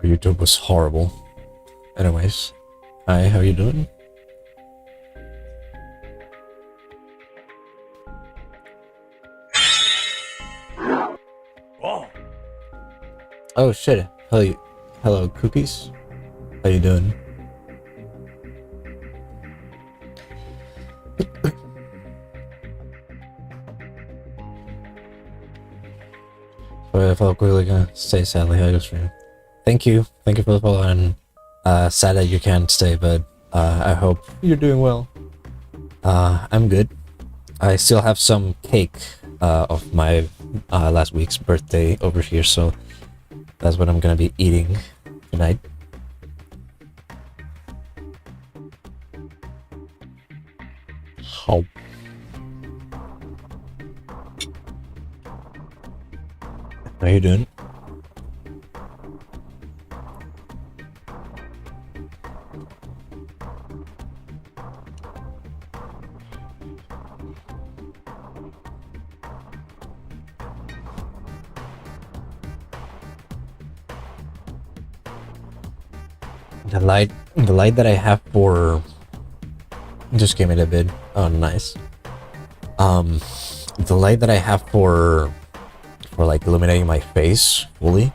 YouTube was horrible. Anyways, hi, how you doing? Oh shit! Hello, cookies. How you doing? So if I'll quickly gonna say sadly how you stream. Thank you for the follow, and sad that you can't stay, but I hope you're doing well. I'm good. I still have some cake of my last week's birthday over here, so that's what I'm gonna be eating tonight. How? How you doing? The light that I have for just gave me a bit. Oh, nice. The light that I have for like illuminating my face fully,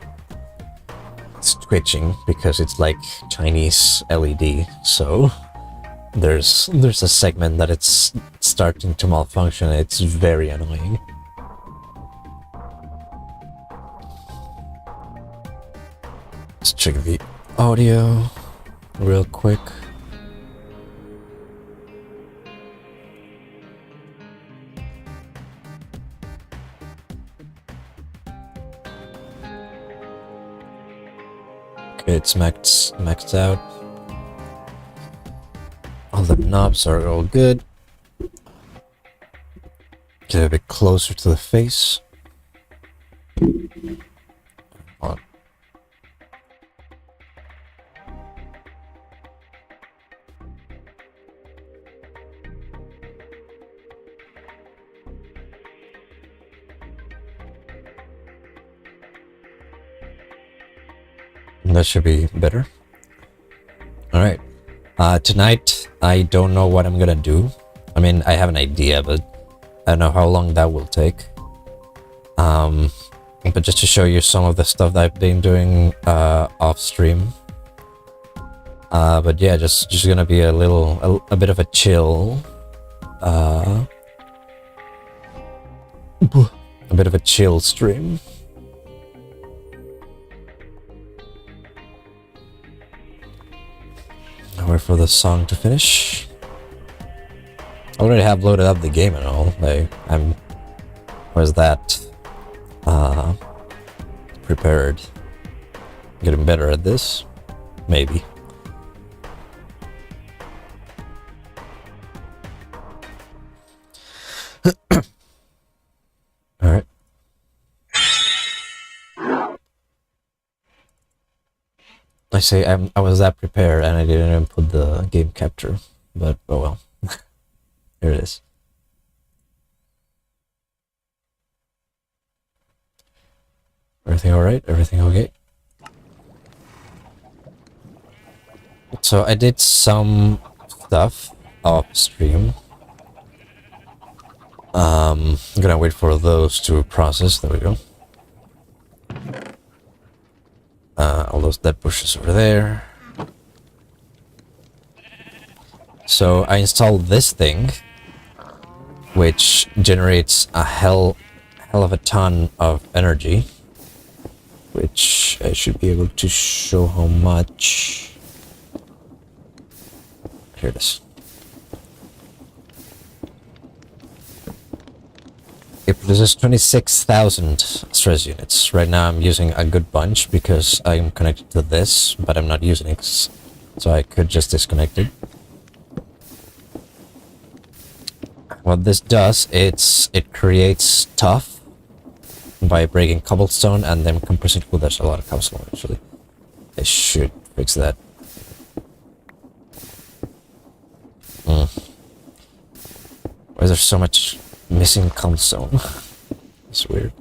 it's twitching because it's like Chinese LED. So there's a segment that it's starting to malfunction. It's very annoying. Let's check the audio real quick. Okay, it's maxed out. All the knobs are all good. Get a bit closer to the face. On. That should be better. Alright. Tonight, I don't know what I'm gonna do. I mean, I have an idea, but I don't know how long that will take. But just to show you some of the stuff that I've been doing off stream. But yeah, just gonna be a bit of a chill. A bit of a chill stream. Wait for the song to finish. I already have loaded up the game and all. Was that prepared? Getting better at this, maybe. All right. I say I was that prepared and I didn't even put the game capture, but oh well. Here it is. Everything alright? Everything okay? So I did some stuff off stream. I'm gonna wait for those to process. There we go. All those dead bushes over there. So I installed this thing, which generates a hell of a ton of energy, which I should be able to show how much. Here it is. It produces 26,000 stress units. Right now I'm using a good bunch because I'm connected to this, but I'm not using it, so I could just disconnect it. What this does, it creates tuff by breaking cobblestone and then compressing. Well, there's a lot of cobblestone actually. I should fix that. Why is there so much missing cobblestone? It's weird.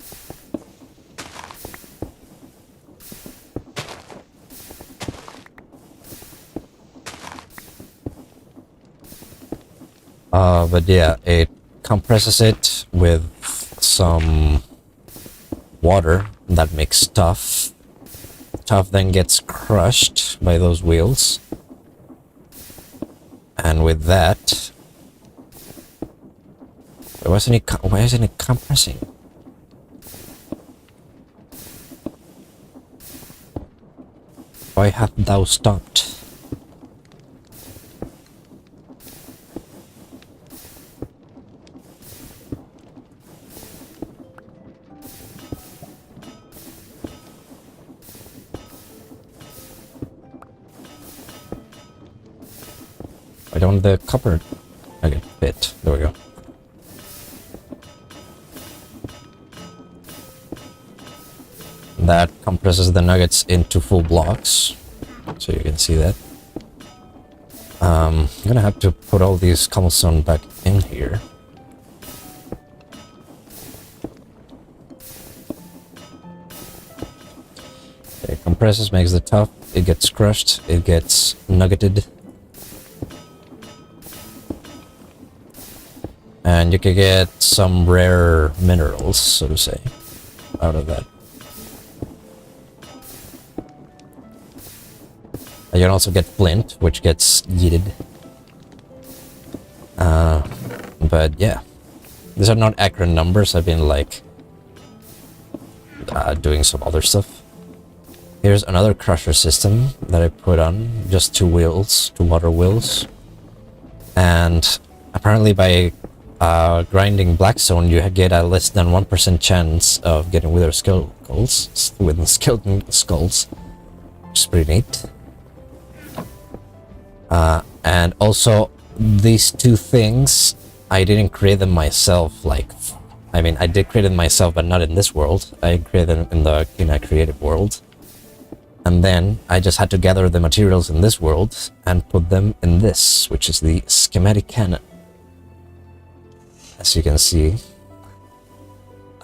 But yeah, it compresses it with some water that makes stuff. Stuff then gets crushed by those wheels. And with that... Why isn't it compressing? Why hast thou stopped? I don't the copper... Okay, fit. There we go. That compresses the nuggets into full blocks, so you can see that. I'm gonna have to put all these cobblestone back in here. It compresses, makes the top, it gets crushed, it gets nuggeted. And you can get some rare minerals, so to say, out of that. You can also get flint, which gets yeeted. But yeah, these are not accurate numbers. I've been like doing some other stuff. Here's another crusher system that I put on, just 2 wheels, 2 water wheels. And apparently by grinding blackstone, you get a less than 1% chance of getting wither skulls, with skeleton skulls, which is pretty neat. And also, these 2 things, I didn't create them myself, I mean, I did create them myself, but not in this world. I created them in the Kina creative world. And then, I just had to gather the materials in this world, and put them in this, which is the schematic cannon. As you can see,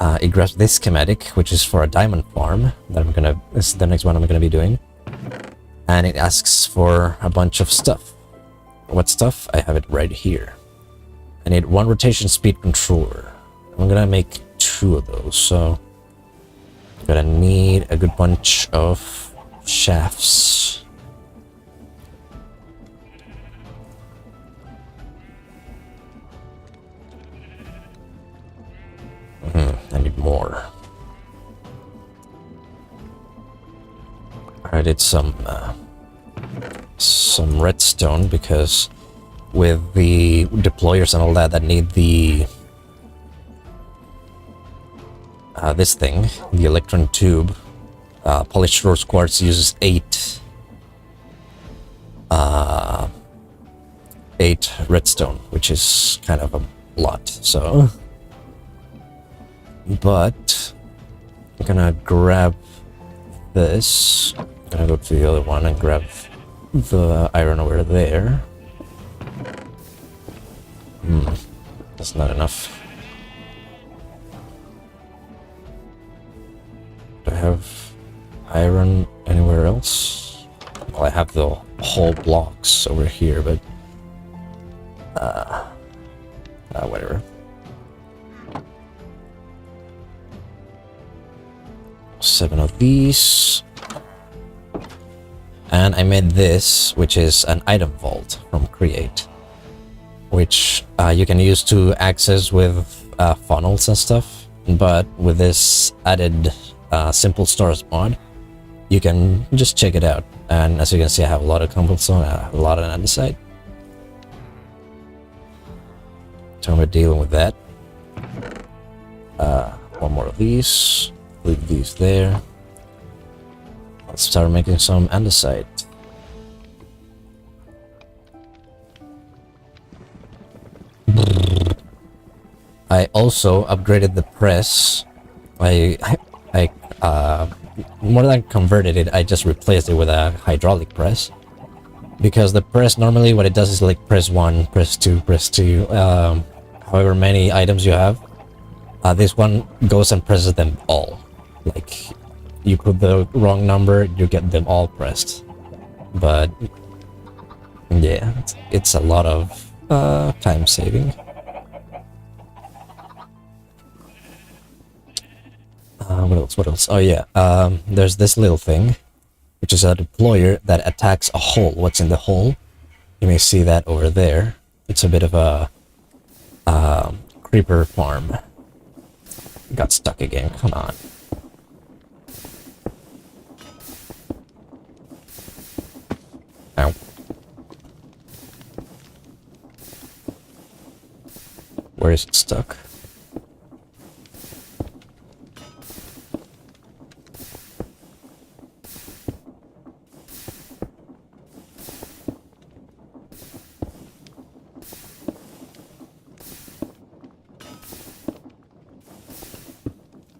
it grabs this schematic, which is for a diamond farm, that this is the next one I'm gonna be doing. And it asks for a bunch of stuff. What stuff? I have it right here. I need 1 rotation speed controller. I'm gonna make 2 of those, so I'm gonna need a good bunch of shafts. I need more. I did some redstone, because with the deployers and all that need the this thing, the electron tube, polished rose quartz uses 8 redstone, which is kind of a lot, so... But I'm gonna grab this. I'm gonna go to the other one and grab the iron over there. That's not enough. Do I have iron anywhere else? Well, I have the whole blocks over here, but whatever. 7 of these. And I made this, which is an item vault from Create, which you can use to access with funnels and stuff. But with this added simple stars mod, you can just check it out. And as you can see, I have a lot of cobblestone, a lot of andesite. So we're dealing with that. 1 more of these. Leave these there. Let's start making some andesite. I also upgraded the press. I more than converted it, I just replaced it with a hydraulic press. Because the press, normally what it does is like press 1, press 2, press 2, however many items you have. This one goes and presses them all. Like, you put the wrong number, you get them all pressed. But yeah, it's a lot of Time saving. What else? What else? Oh yeah. There's this little thing, which is a deployer that attacks a hole. What's in the hole? You may see that over there. It's a bit of a creeper farm. Got stuck again. Come on. Ow. Where is it stuck?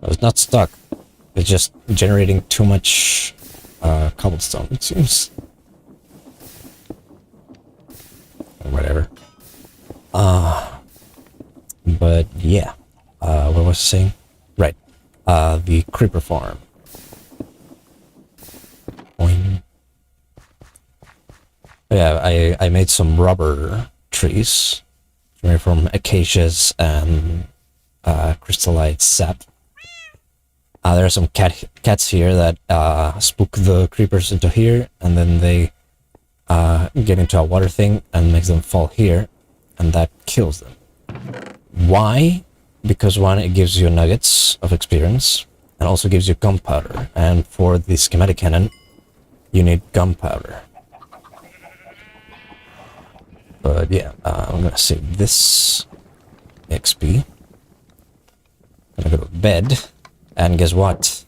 Oh, it's not stuck. It's just generating too much cobblestone, it seems. Or whatever. But yeah. What was I saying? Right. The creeper farm. Boing. Yeah, I made some rubber trees made from acacias and crystallite sap. There are some cats here that spook the creepers into here, and then they get into a water thing and makes them fall here, and that kills them. Why? Because one, it gives you nuggets of experience, and also gives you gunpowder. And for the schematic cannon, you need gunpowder. But yeah, I'm gonna save this XP. I'm gonna go to bed, and guess what?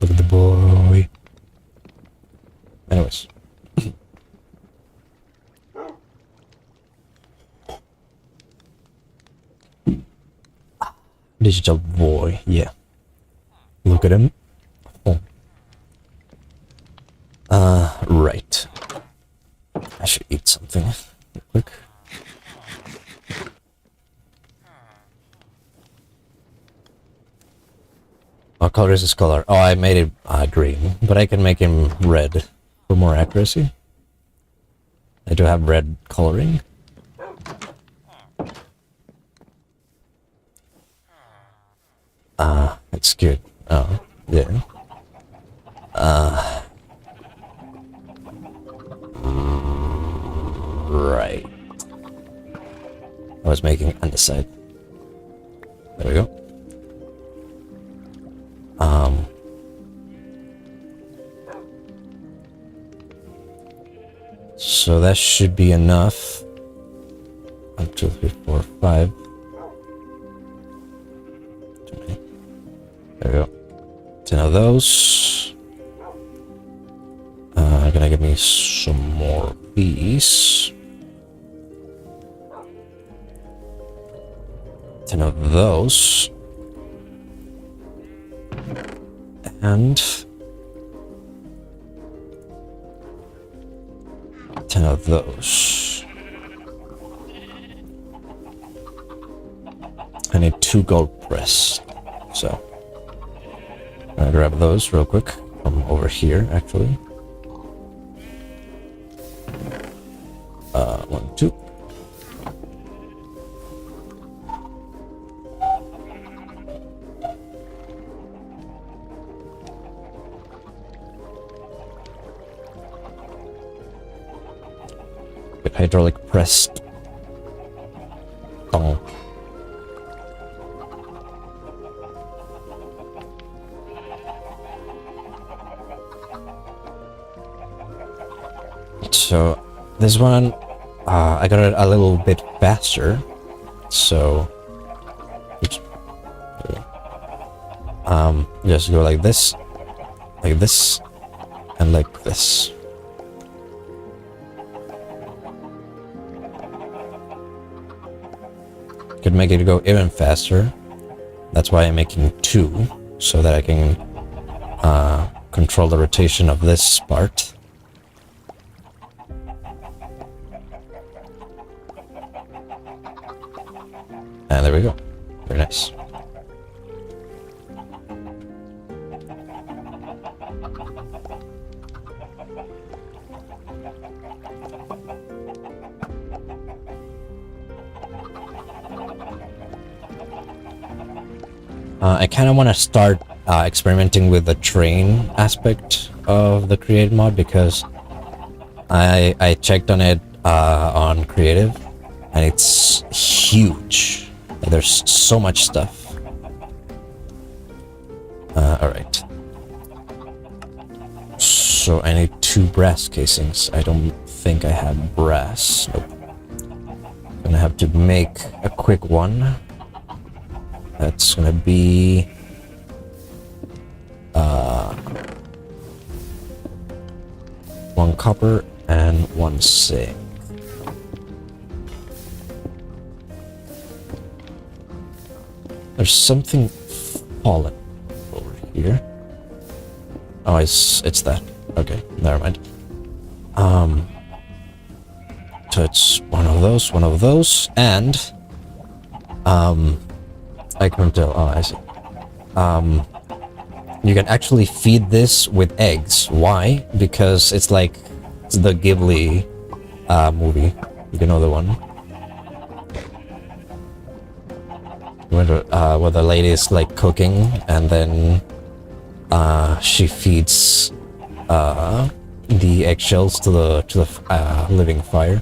Look at the boy. Anyways. Digital boy, yeah. Look at him. Oh. Right. I should eat something real quick. What color is this color? Oh, I made it green, but I can make him red for more accuracy. I do have red coloring. It's good. Oh, yeah. Right. I was making andesite. There we go. So that should be enough. 1, 2, 3, 4, 5. There we go. 10 of those. Gonna give me some more of these. 10 of those. And 10 of those. I need 2 gold press. So I'm gonna grab those real quick from over here, actually. 1, 2. With hydraulic pressed. Oh. So this one, I got it a little bit faster. So, oops. Just go like this, and like this. Could make it go even faster. That's why I'm making 2, so that I can control the rotation of this part. And there we go. Very nice. I kind of want to start experimenting with the train aspect of the create mod, because I checked on it on creative, and it's huge. There's so much stuff. Alright. So I need 2 brass casings. I don't think I have brass. Nope. Gonna have to make a quick one. That's gonna be... 1 copper and 1 zinc. There's something fallen over here. Oh, it's that. Okay, never mind. So it's one of those, and I can tell. Oh, I see. You can actually feed this with eggs. Why? Because it's like the Ghibli movie. You know the one where the lady is like cooking, and then she feeds the eggshells to the living fire.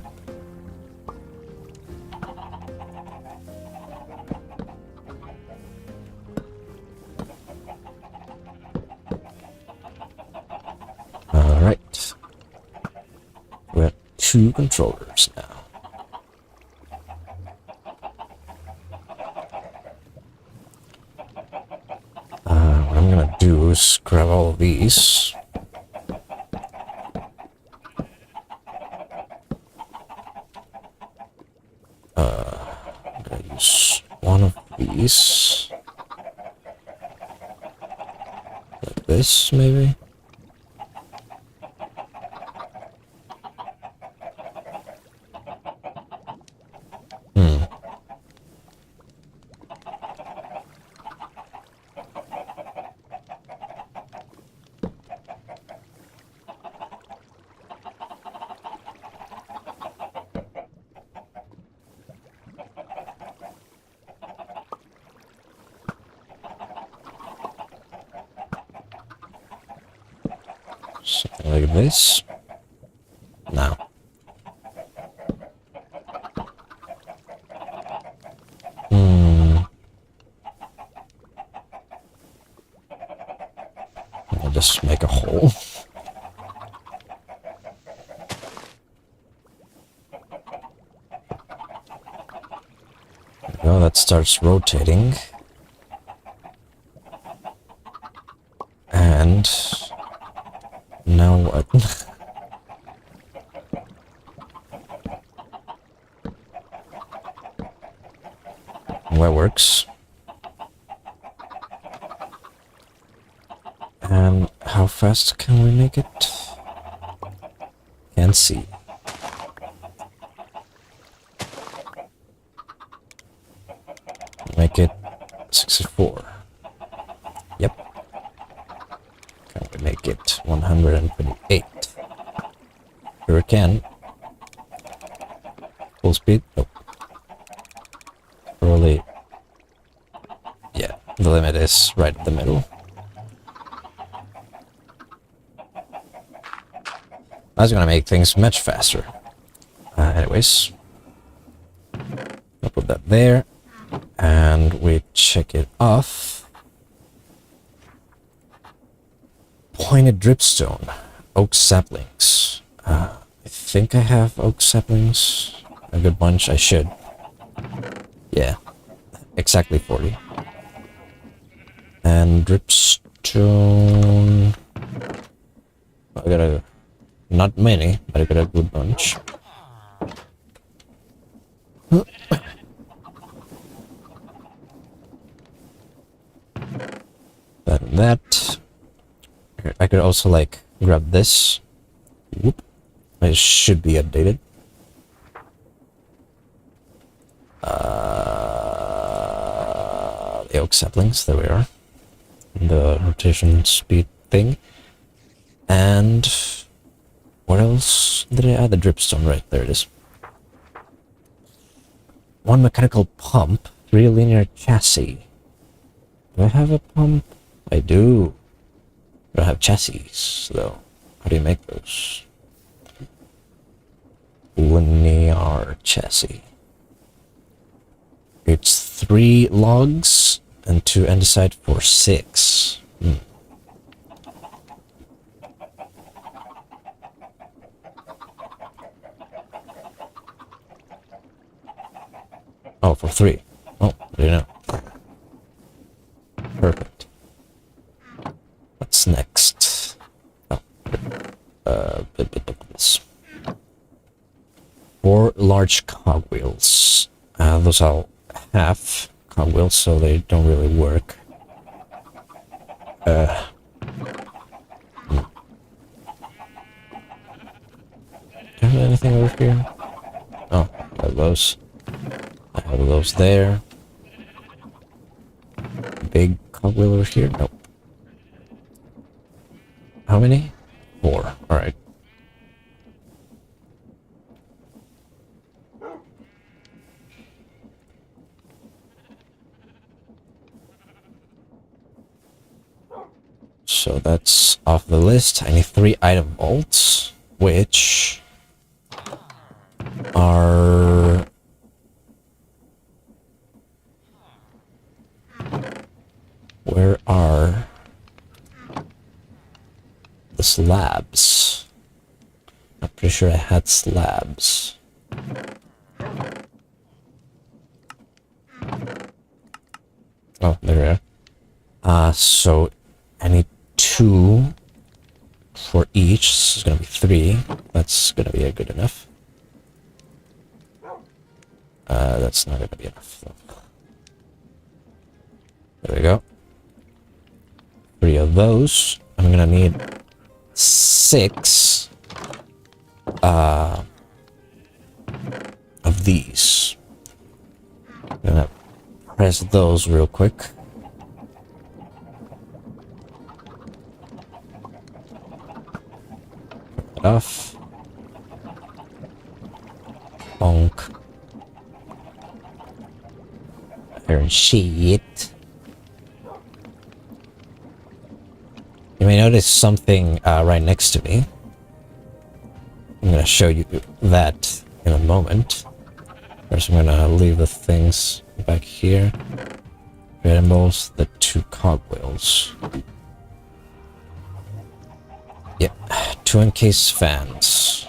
All right, we have 2 controllers now. What I'm gonna do is grab all of these. I'm gonna use one of these. Like this, maybe? Something like this. Now. I'll just make a hole. There we go, that starts rotating. And now what? That works. And how fast can we make it? Can't see. Make it 64. Yep. Can we make it 128? Sure can. Full speed? Nope. Probably. Yeah, the limit is right in the middle. That's gonna make things much faster. Anyways. I'll put that there. And we check it off. Pointed dripstone. Oak saplings. I think I have oak saplings. A good bunch. I should. Yeah. Exactly 40. And dripstone. I got a... Not many, but I got a good bunch. That. I could also like grab this. Whoop. It should be updated. The oak saplings, there we are. The rotation speed thing. And what else did I add? The dripstone, right, there it is. 1 mechanical pump, 3 linear chassis. Do I have a pump? I do. I don't have chassis, though. How do you make those? Linear chassis. It's 3 logs and 2 andesite for 6. Oh, for 3. Oh, I didn't know. Perfect. What's next? Oh, 4 large cogwheels. Those are half cogwheels, so they don't really work. Do I have anything over here? Oh, I have those. I have those there. Big cogwheel over here? Nope. How many? 4. Alright. So that's off the list. I need 3 item vaults, which are... Where are the slabs? I'm pretty sure I had slabs. Oh, there we are. So I need 2 for each. This is gonna be 3. That's gonna be good enough. That's not gonna be enough, though. There we go. 3 of those. I'm gonna need 6 of these. I'm gonna press those real quick. Turn it off. Bonk. Iron sheet. You may notice something right next to me. I'm gonna show you that in a moment. First, I'm gonna leave the things back here. Animals, the 2 cogwheels. Yep, 2 encased fans.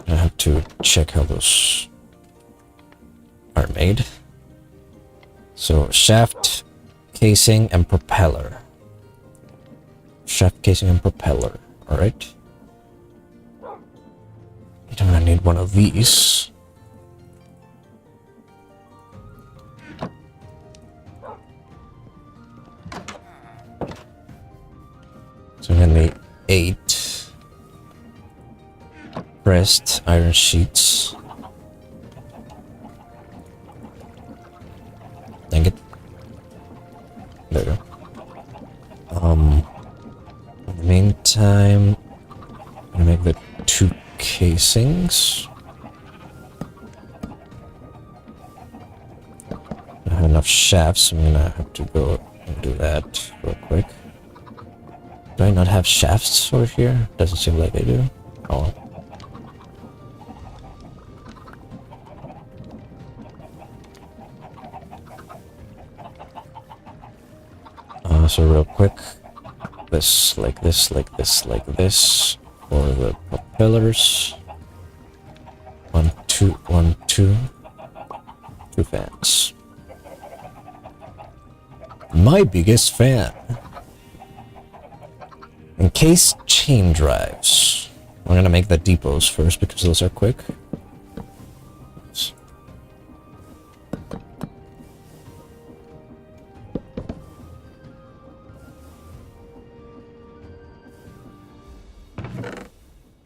I have to check how those are made. So, shaft, casing, and propeller. Shaft, casing, and propeller. Alright. I'm gonna need one of these. So I'm gonna need 8 pressed iron sheets. Dang it. There we go. In the meantime, I'm gonna make the 2 casings. I don't have enough shafts, so I'm gonna have to go and do that real quick. Do I not have shafts over here? Doesn't seem like I do. Oh. So real quick, this, like this, like this, like this, for the propellers. 1, 2, 1, 2. 2 fans. My biggest fan. Encased chain drives. I'm gonna make the depots first because those are quick.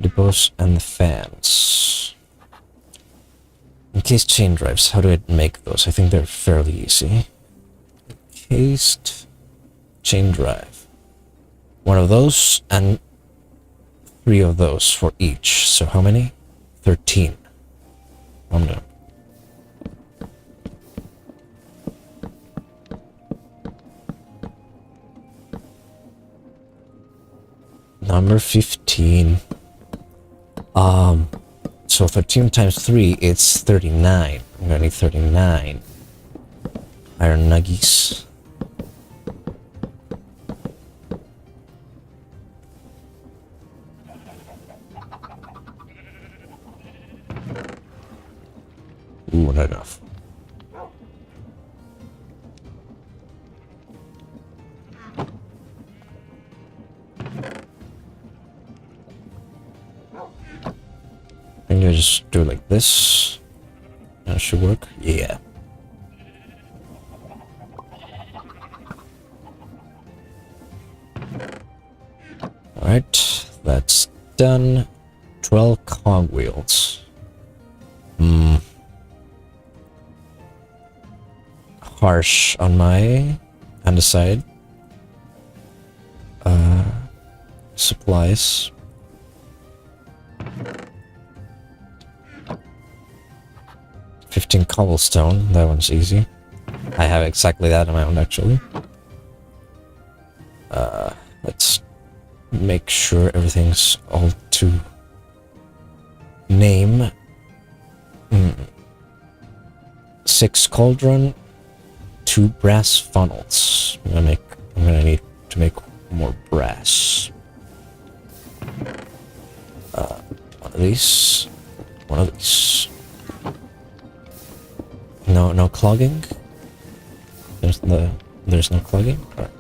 Depots and the fans. Encased chain drives. How do I make those? I think they're fairly easy. Encased chain drive. 1 of those and 3 of those for each. So how many? 13. I'm done. number 15. So 13 times 3, it's 39. I'm gonna need 39 iron nuggies. Ooh, not enough. I'm gonna just do it like this. That should work. Yeah. Alright, that's done. 12 cogwheels. Harsh on my underside. Supplies. $15 cobblestone, that one's easy. I have exactly that amount actually. Let's make sure everything's all to name. 6 cauldron, 2 brass funnels. I'm gonna need to make more brass. One of these. One of these. No clogging. There's no clogging. All right.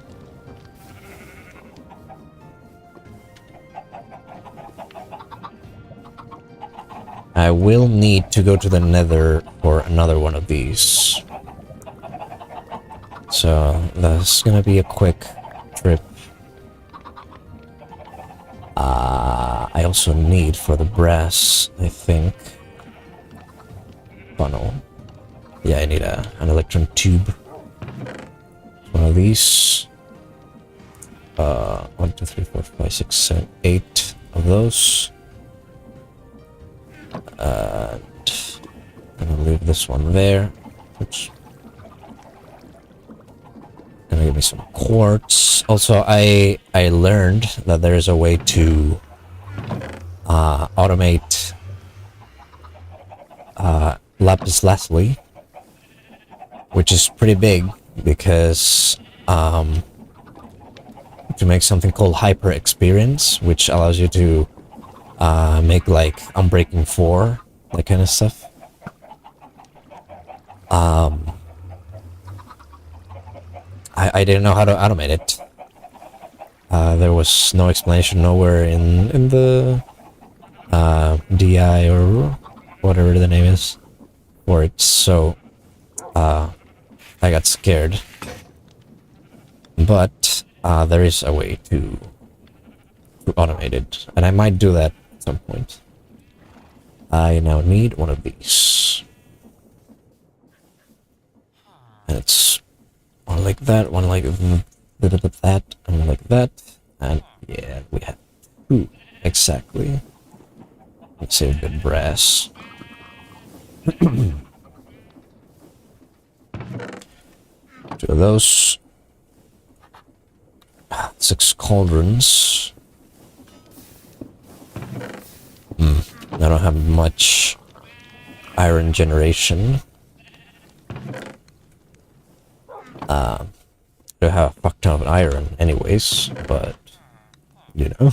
I will need to go to the Nether for another one of these. So that's gonna be a quick trip. I also need for the brass, I think, funnel. Yeah, I need an electron tube. One of these. 1, 2, 3, 4, 5, 6, 7, 8 of those. I'm gonna leave this one there. Oops. Gonna give me some quartz. Also, I learned that there is a way to automate lapis lazuli, which is pretty big because to make something called hyper experience, which allows you to make like Unbreaking 4, that kind of stuff. I didn't know how to automate it. There was no explanation nowhere in the DI or whatever the name is for it, so I got scared. But there is a way to automate it, and I might do that at some point. I now need one of these. And it's one like that, one like that, and one like that. And yeah, we have 2 exactly. Let's save the brass. 2 of those. 6 cauldrons. I don't have much iron generation. I don't have a fuck ton of iron anyways, but you know.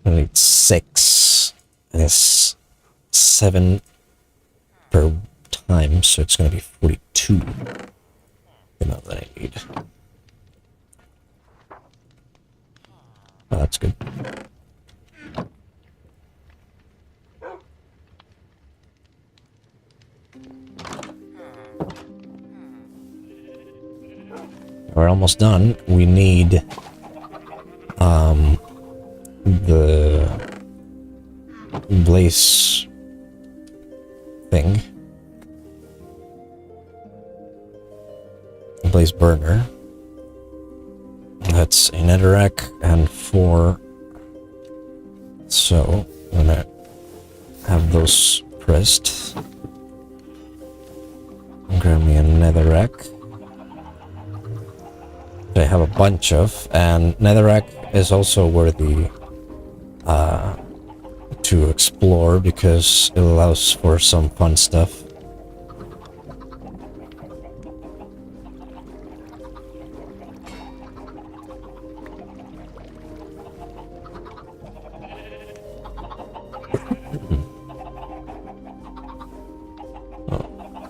I need 6, and it's 7 per time, so it's gonna be 42. The amount that I need. Oh, that's good. We're almost done. We need the blaze thing. Blaze burner. That's a netherrack and 4. So I'm gonna have those pressed. Grab me a netherrack. I have a bunch of, and Netherrack is also worthy to explore because it allows for some fun stuff.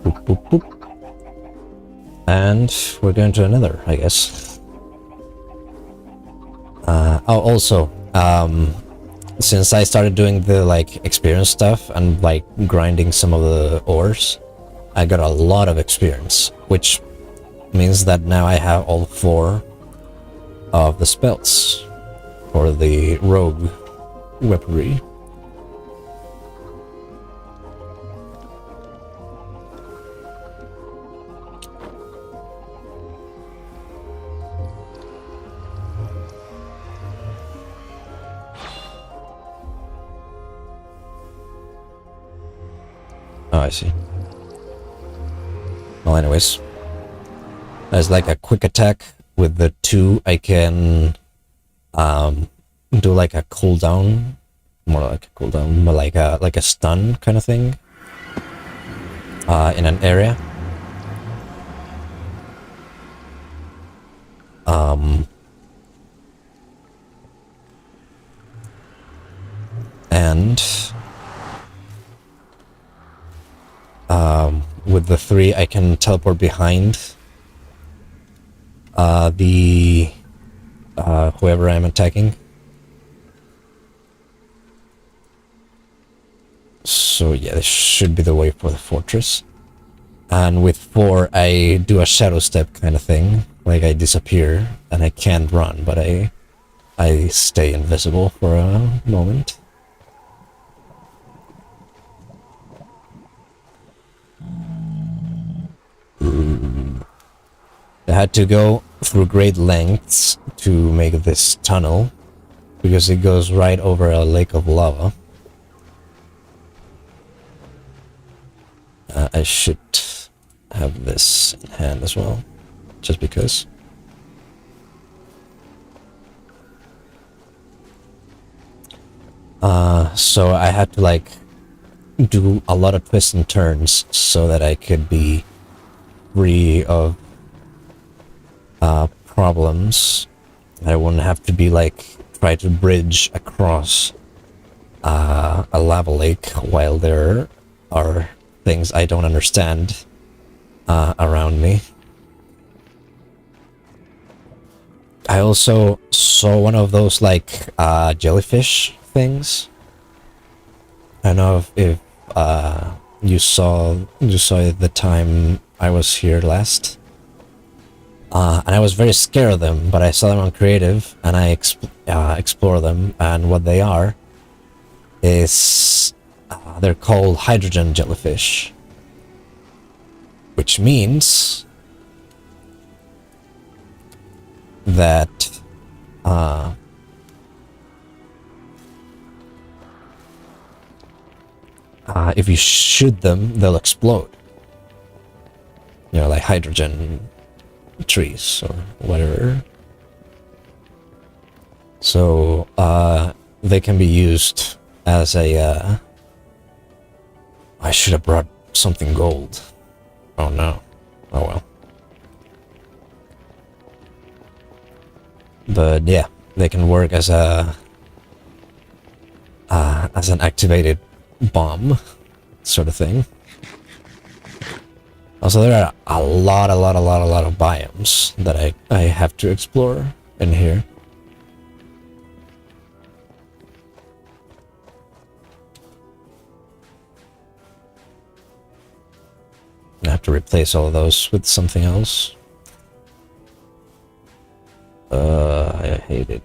Boop, boop, boop. And we're going to another, I guess. Oh, also, since I started doing the like experience stuff and like grinding some of the ores, I got a lot of experience, which means that now I have all 4 of the spells for the rogue weaponry. Oh, I see. Well, anyways, as like a quick attack with the 2, I can do like a cooldown, more like a cooldown, but like a stun kind of thing in an area. And with the 3, I can teleport behind the whoever I'm attacking. So yeah, this should be the way for the fortress. And with 4, I do a shadow step kind of thing, like I disappear and I can't run, but I stay invisible for a moment. I had to go through great lengths to make this tunnel because it goes right over a lake of lava. I should have this in hand as well, just because. So I had to like do a lot of twists and turns so that I could be free of problems. I wouldn't have to be like try to bridge across a lava lake while there are things I don't understand around me. I also saw one of those like jellyfish things. I don't know if you saw it the time I was here last. And I was very scared of them, but I saw them on creative and I explore them, and what they are is they're called hydrogen jellyfish, which means that if you shoot them, they'll explode. You know, like hydrogen trees or whatever. So they can be used as a I should have brought something gold. Oh no. Oh well. But yeah, they can work as a as an activated bomb sort of thing. Also, there are a lot of biomes that I have to explore in here. I have to replace all of those with something else. I hate it.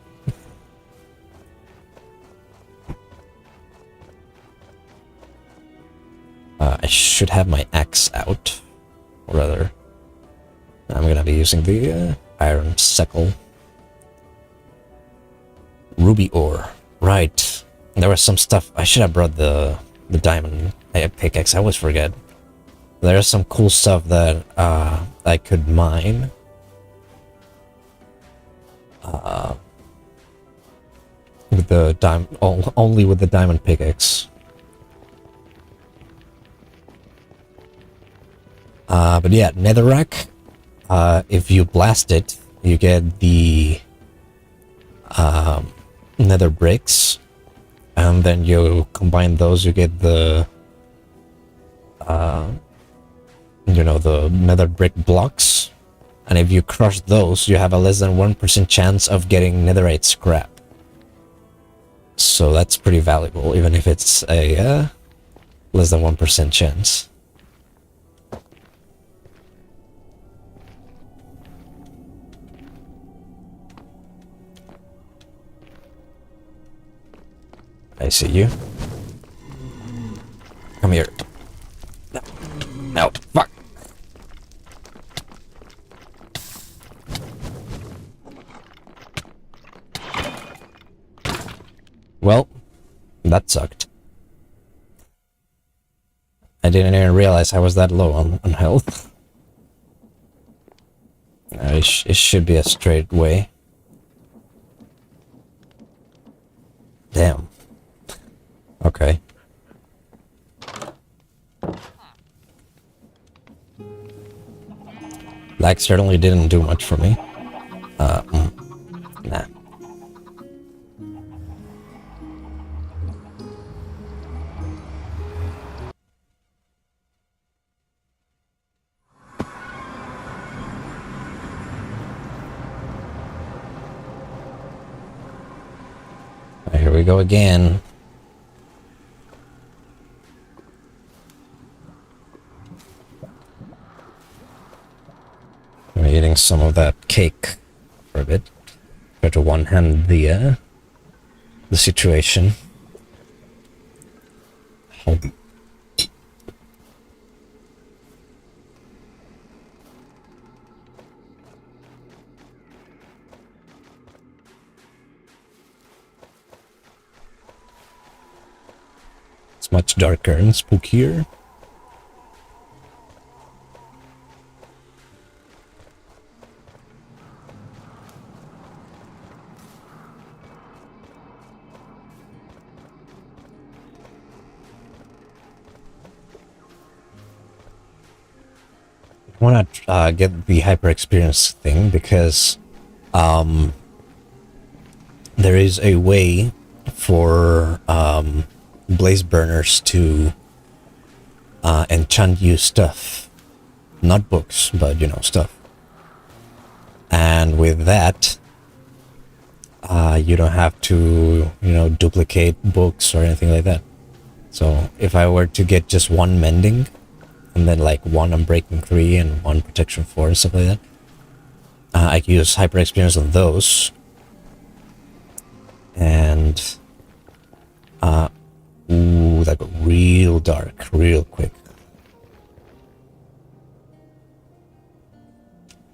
I should have my axe out. Or rather, I'm gonna be using the iron sickle. Ruby ore. Right. There was some stuff. I should have brought the diamond pickaxe. I always forget. There's some cool stuff that I could mine. with the only with the diamond pickaxe. But yeah, netherrack. If you blast it, you get the nether bricks, and then you combine those, you get the the nether brick blocks. And if you crush those, you have a less than 1% chance of getting netherite scrap. So that's pretty valuable, even if it's a less than 1% chance. I see you. Come here. No, fuck. Well, that sucked. I didn't even realize I was that low on health. It should be a straight way. Damn. Okay. Lag certainly didn't do much for me. Nah. Here we go again. I'm eating some of that cake for a bit. Try to one-hand the situation. Hold. It's much darker and spookier. I want to get the hyper experience thing because there is a way for blaze burners to enchant you stuff, not books, but stuff. And with that, you don't have to duplicate books or anything like that. So if I were to get just one mending, and then like one Unbreaking 3 and one Protection 4 and stuff like that, I can use hyper experience on those. And ooh, that got real dark real quick.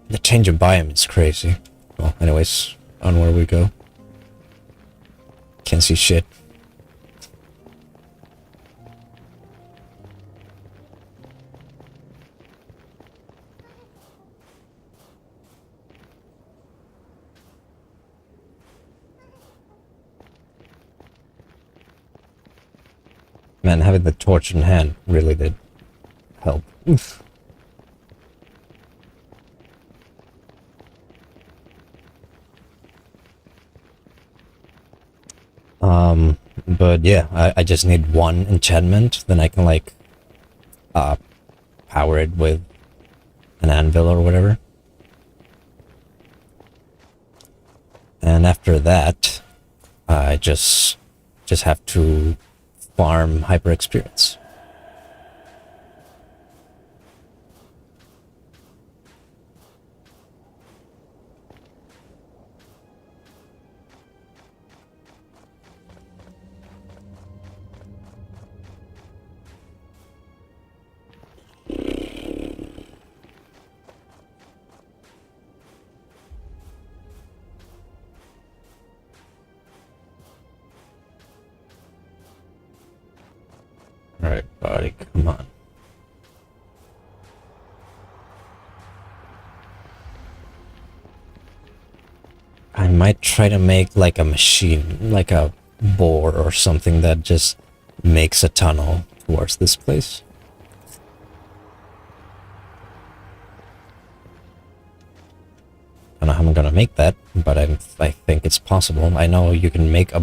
The change of biome is crazy. Well, anyways, on where we go. Can't see shit. Man, having the torch in hand really did help. But yeah, I just need one enchantment, then I can like power it with an anvil or whatever. And after that, I just have to farm hyper experience. Alright, buddy, come on. might try to make like a machine, like a bore or something that just makes a tunnel towards this place. I don't know how I'm gonna make that, but I think it's possible. I know you can make a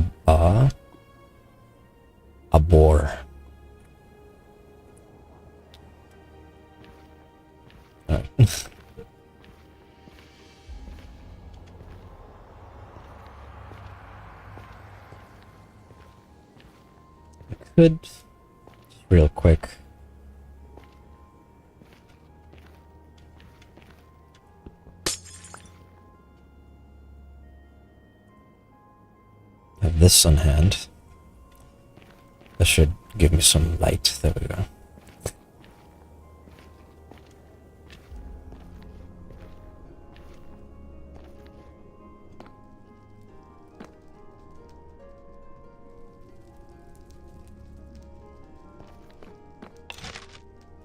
bore. Alright. I could real quick. Have this on hand. That should give me some light. There we go.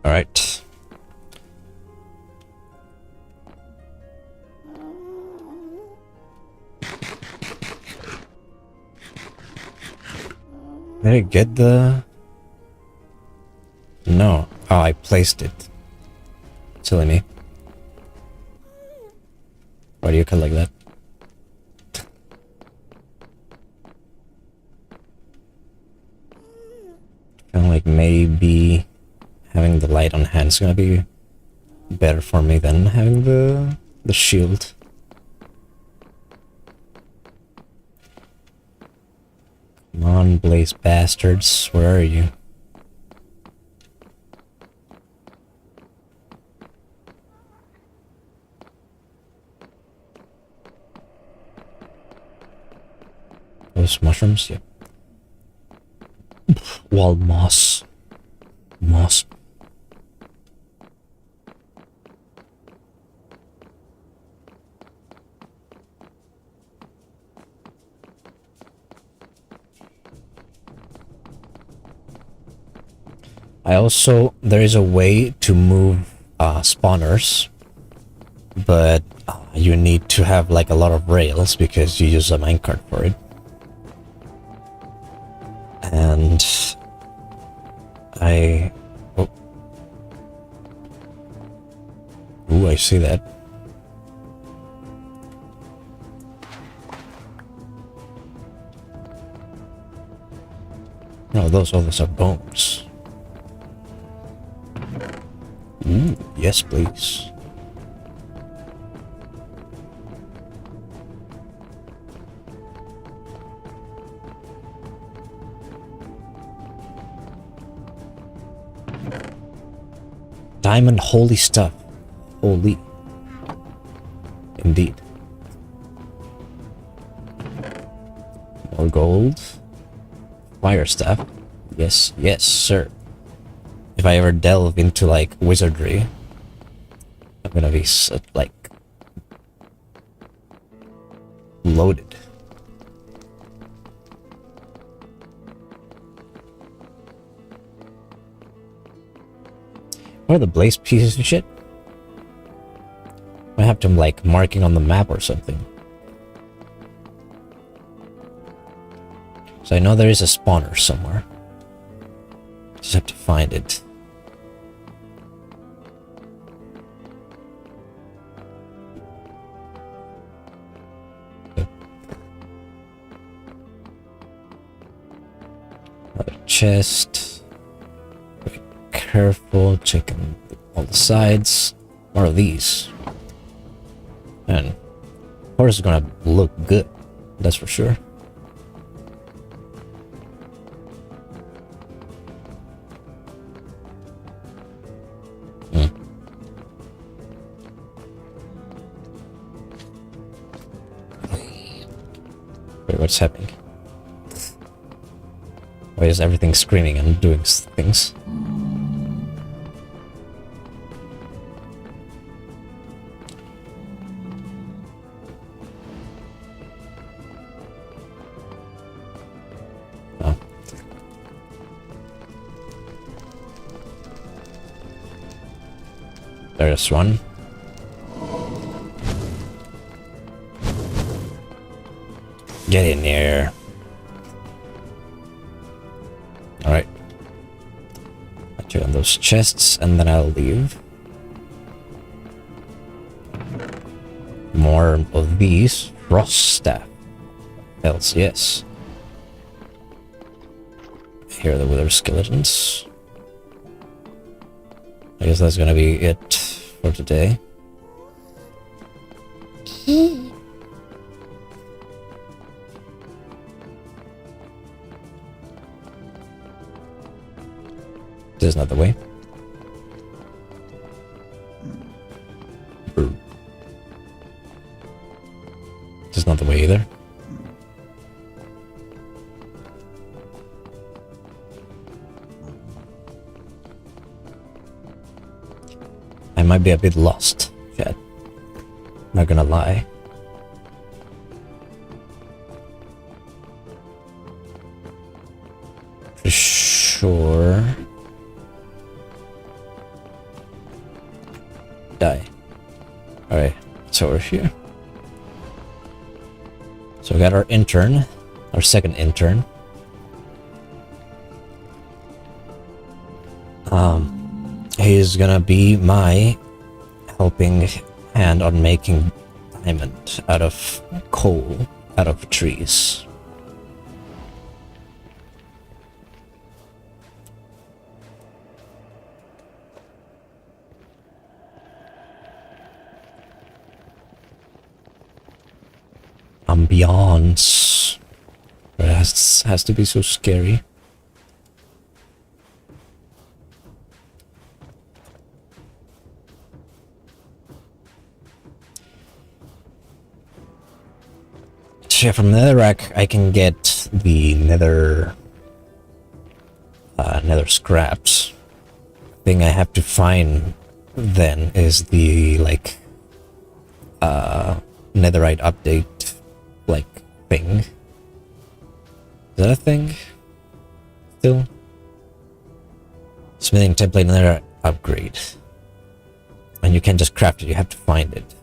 All right. Did I get the... No. Oh, I placed it. Silly me. Why do you cut like that? Kind of like maybe having the light on hand is gonna be better for me than having the shield. Come on, blaze bastards, where are you? Those mushrooms? Yep. Wild moss. Moss. There is a way to move spawners, but you need to have like a lot of rails because you use a minecart for it. And oh. Ooh, I see that. No, those others are bones. Ooh, yes, please. Diamond, holy stuff. Holy. Indeed. More gold. Fire staff. Yes, yes, sir. If I ever delve into like wizardry, I'm gonna be like loaded. What are the blaze pieces of shit? I have them like marking on the map or something. So I know there is a spawner somewhere. Just have to find it. Another chest. Be careful, checking all the sides. What are these? And horse is gonna look good, that's for sure. Wait, what's happening? Why is everything screaming and doing things? Oh. There's one. Get in here. Alright. I'll check on those chests and then I'll leave. More of these. Frost staff. Else, yes. Here are the wither skeletons. I guess that's gonna be it for today. This is not the way. This is not the way either. I might be a bit lost, chat. Not gonna lie. For sure. Die. Alright, so we're here. So we got our intern, our second intern. He's gonna be my helping hand on making diamond out of coal, out of trees. Ambiance. It has to be so scary. Yeah, from Netherrack I can get the nether scraps. Thing I have to find then is the like netherite update like thing. Is that a thing? Still? Smithing template nether upgrade. And you can't just craft it, you have to find it.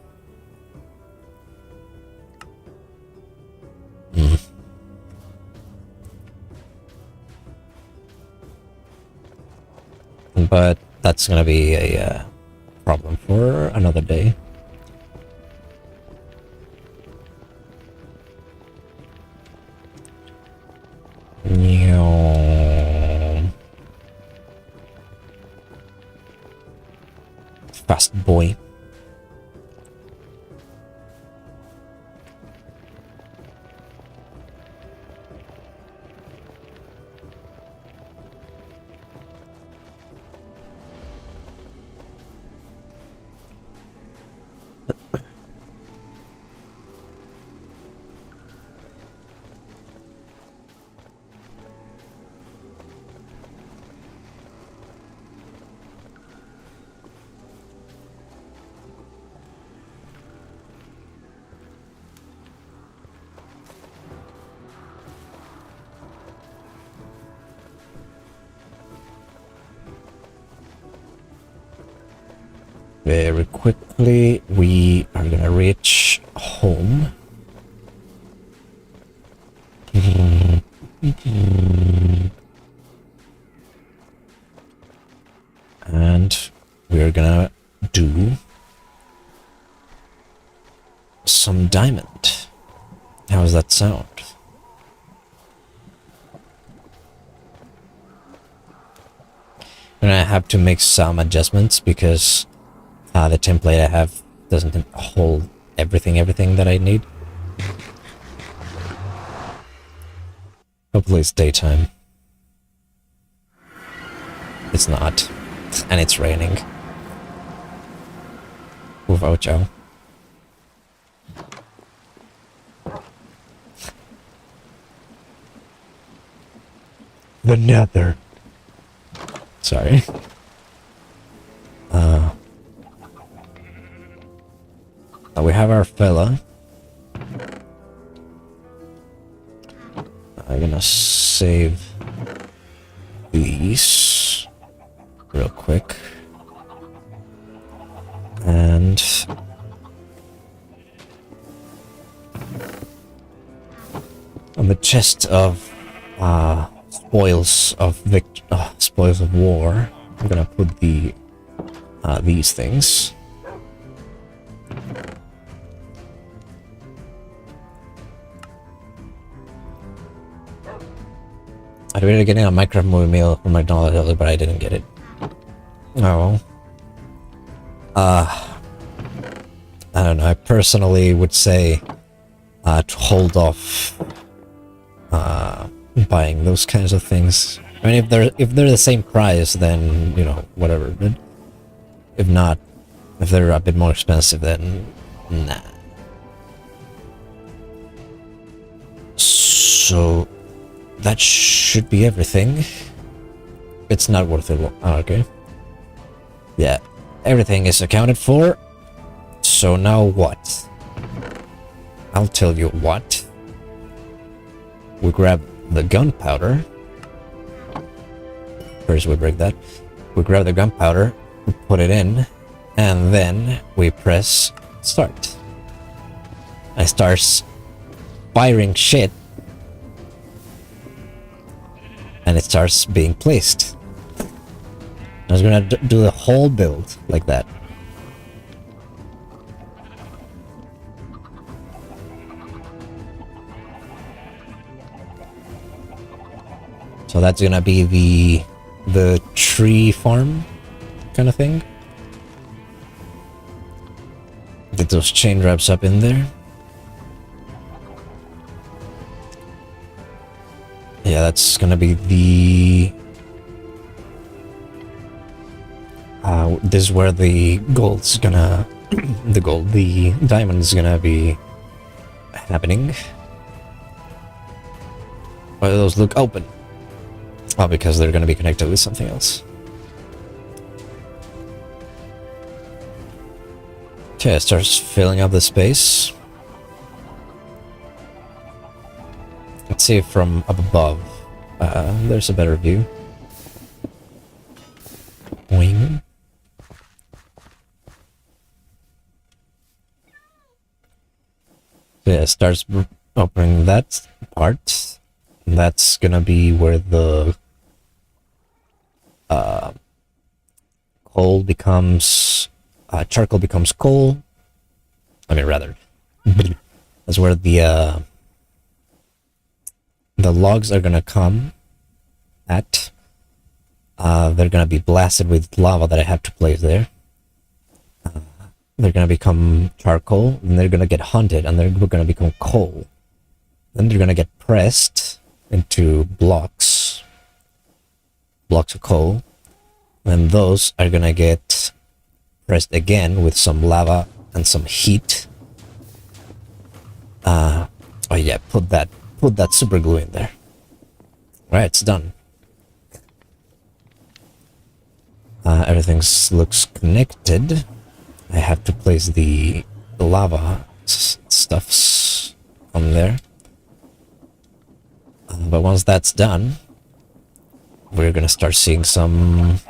But that's gonna be a problem for another day. Fast boy. Very quickly, we are gonna reach home. And we're gonna do some diamond. How does that sound? And I have to make some adjustments because the template I have doesn't hold everything that I need. Hopefully it's daytime. It's not. And it's raining. Without you. The nether. Sorry. We have our fella. I'm gonna save these real quick. And the chest of spoils of war. I'm gonna put these things. I tried getting a Minecraft movie meal from McDonald's earlier, but I didn't get it. Oh. I don't know. I personally would say to hold off buying those kinds of things. I mean, if they're the same price, then you know whatever. But if not, if they're a bit more expensive, then nah. So that should be everything. It's not worth it. Oh, okay. Yeah, everything is accounted for. So now what? I'll tell you what. We grab the gunpowder. First we break that. We grab the gunpowder, put it in, and then we press start. It starts firing shit. And it starts being placed. I was gonna do the whole build like that. So that's gonna be the tree farm kind of thing. Get those chain wraps up in there. Yeah, that's gonna be the... this is where the gold's gonna... the diamond is gonna be happening. Why do those look open? Oh, because they're gonna be connected with something else. Okay, it starts filling up the space. Let's see from up above. There's a better view. Wing. Yeah, it starts opening that part. That's gonna be where the coal becomes charcoal becomes coal. I mean, rather, that's where the logs are gonna come at. They're gonna be blasted with lava that I have to place there. They're gonna become charcoal, and they're gonna get hunted, and they're gonna become coal. Then they're gonna get pressed into blocks of coal, and those are gonna get pressed again with some lava and some heat. Oh yeah, put that super glue in there. Right, it's done. Everything looks connected. I have to place the lava stuffs on there. But once that's done, we're gonna start seeing some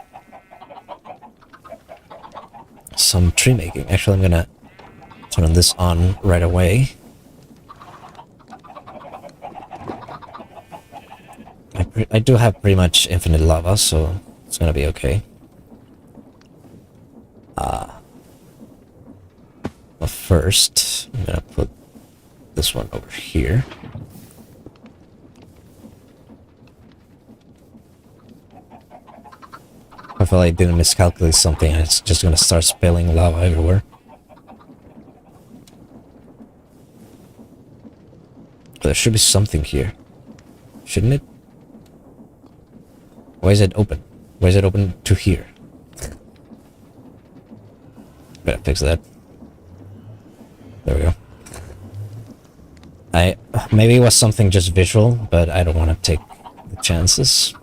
tree making. Actually, I'm gonna turn this on right away. I do have pretty much infinite lava, so it's gonna be okay. But first, I'm gonna put this one over here. I feel like I didn't miscalculate something, and it's just gonna start spilling lava everywhere. But there should be something here. Shouldn't it? Why is it open? Why is it open to here? Better fix that. There we go. Maybe it was something just visual, but I don't want to take the chances.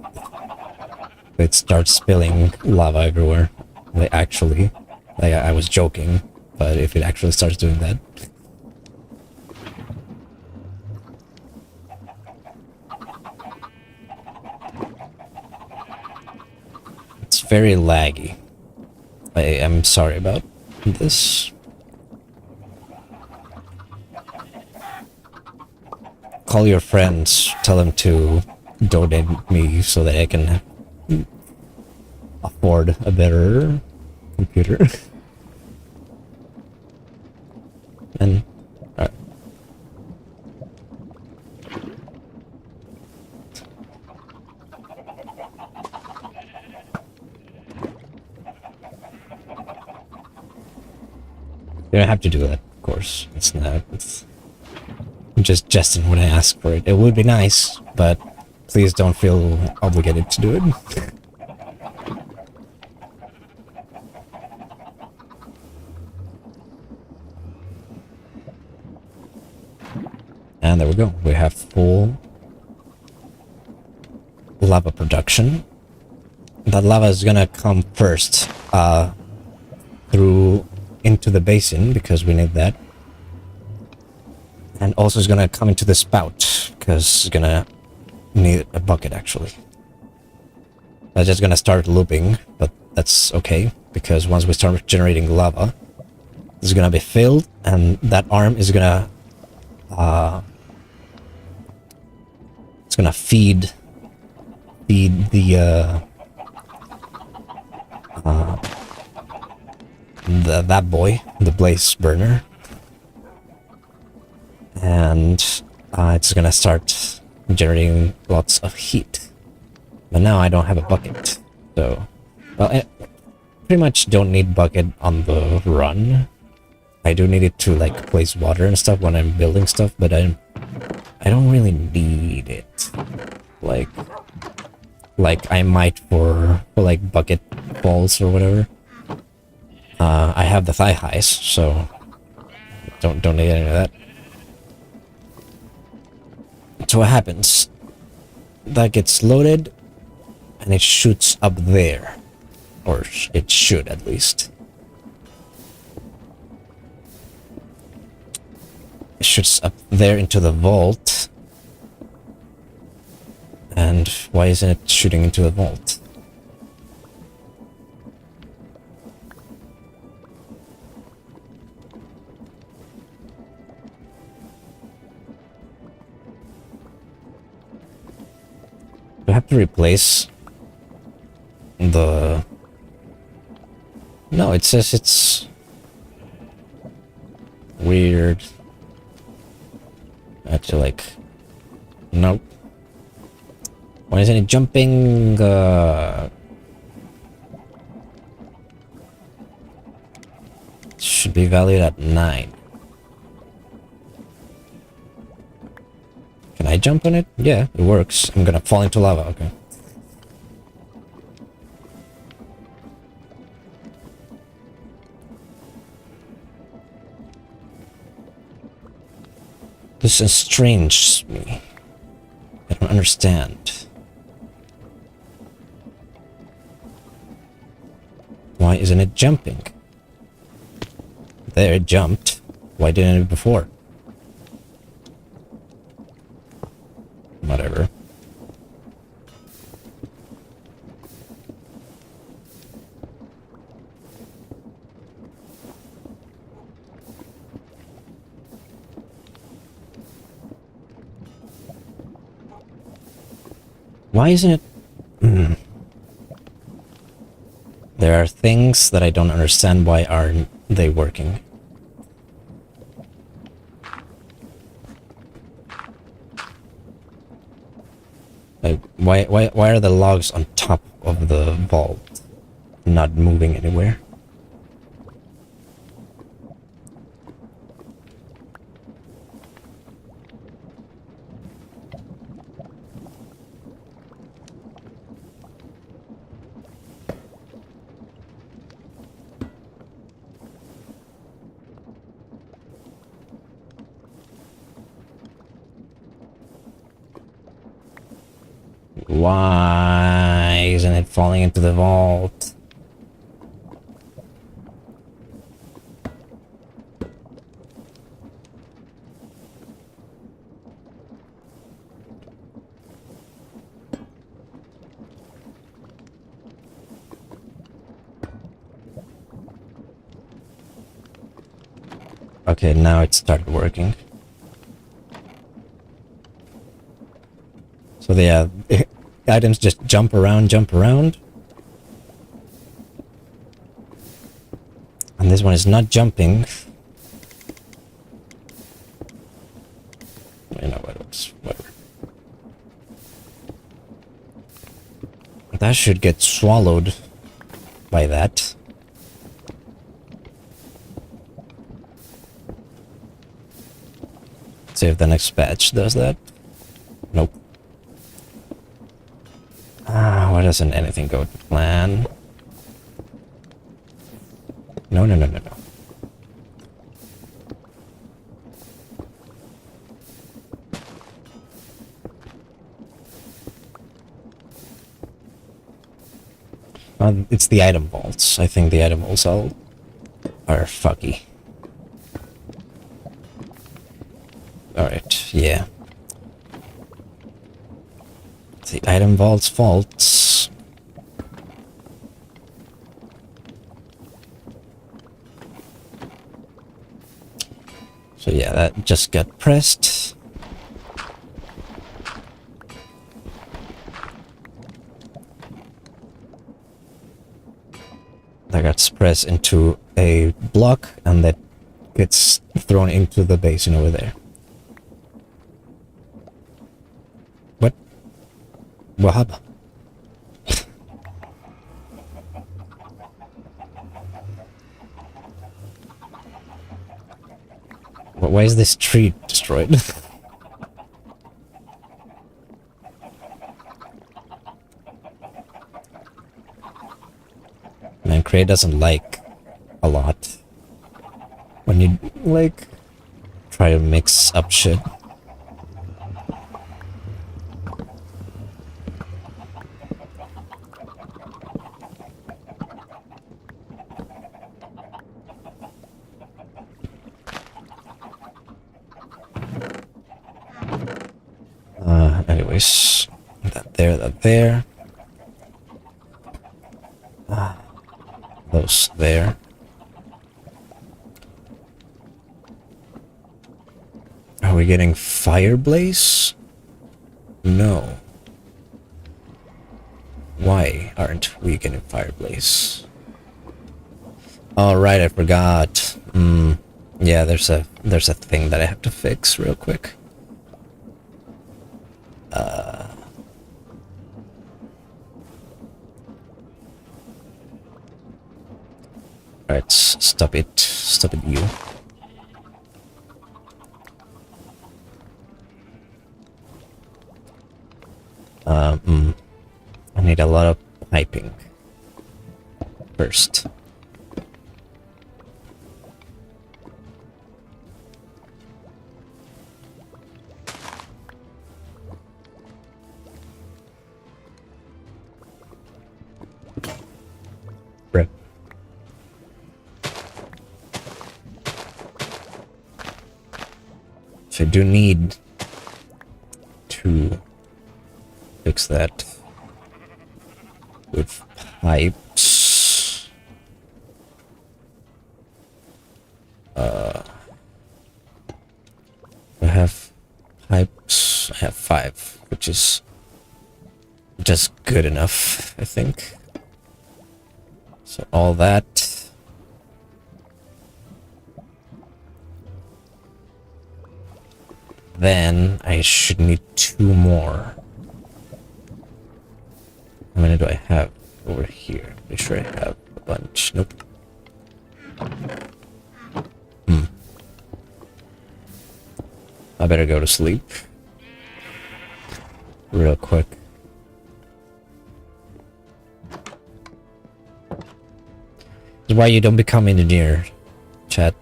It starts spilling lava everywhere. I was joking, but if it actually starts doing that. It's very laggy. I am sorry about this. call your friends, tell them to donate me so that I can afford a better computer. And you don't have to do that, of course. It's not. I'm just jesting when I ask for it. It would be nice, but please don't feel obligated to do it. And there we go. We have full lava production. That lava is gonna come first through into the basin because we need that. And also it's gonna come into the spout because it's gonna need a bucket actually. That's just gonna start looping, but that's okay because once we start generating lava, it's gonna be filled and that arm is gonna it's gonna feed that boy, the blaze burner, and it's gonna start generating lots of heat. But now I don't have a bucket, so well, I pretty much don't need bucket on the run. I do need it to like place water and stuff when I'm building stuff, but I don't really need it. Like I might for like bucket balls or whatever. I have the thigh highs, so don't need any of that. So what happens? That gets loaded, and it shoots up there, or it should at least. It shoots up there into the vault. And why isn't it shooting into the vault? Do I have to replace the... No, it says it's... weird. Actually, like... Nope. Why isn't it jumping? Should be valued at 9. Can I jump on it? Yeah, it works. I'm gonna fall into lava, okay. This estranges me. I don't understand. Why isn't it jumping? There, it jumped. Why didn't it before? Whatever. Why isn't it... There are things that I don't understand. Why aren't they working? Like, why are the logs on top of the vault not moving anywhere? Why isn't it falling into the vault? Okay, now it started working. So the items just jump around, jump around. And this one is not jumping. You know what? Whatever. That should get swallowed by that. See if the next batch does that. Nope. Why doesn't anything go to plan? No, no, no, no, no. It's the item vaults. I think the item vaults are fucky. Alright, yeah. It's the item vault's faults. So yeah, that just got pressed. That gets pressed into a block, and that gets thrown into the basin over there. What? What happened? Why is this tree destroyed? Man, Cray doesn't like a lot when you, like, try to mix up shit. Anyways, that there. Those there. Are we getting fire blaze? No. Why aren't we getting fire blaze? All right, I forgot. Yeah, there's a thing that I have to fix real quick. Alright, stop it. Stop it, you. I need a lot of piping first. Rip. So I do need to fix that with pipes. I have pipes. I have 5, which is just good enough, I think. So all that. Then I should need 2 more. How many do I have over here? Pretty sure I have a bunch. Nope. I better go to sleep. Real quick. That's why you don't become engineer, chat.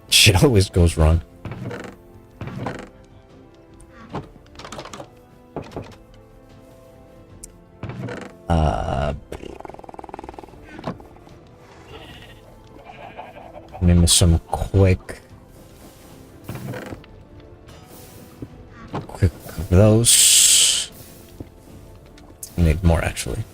Shit always goes wrong. Maybe some quick of those. I need more actually.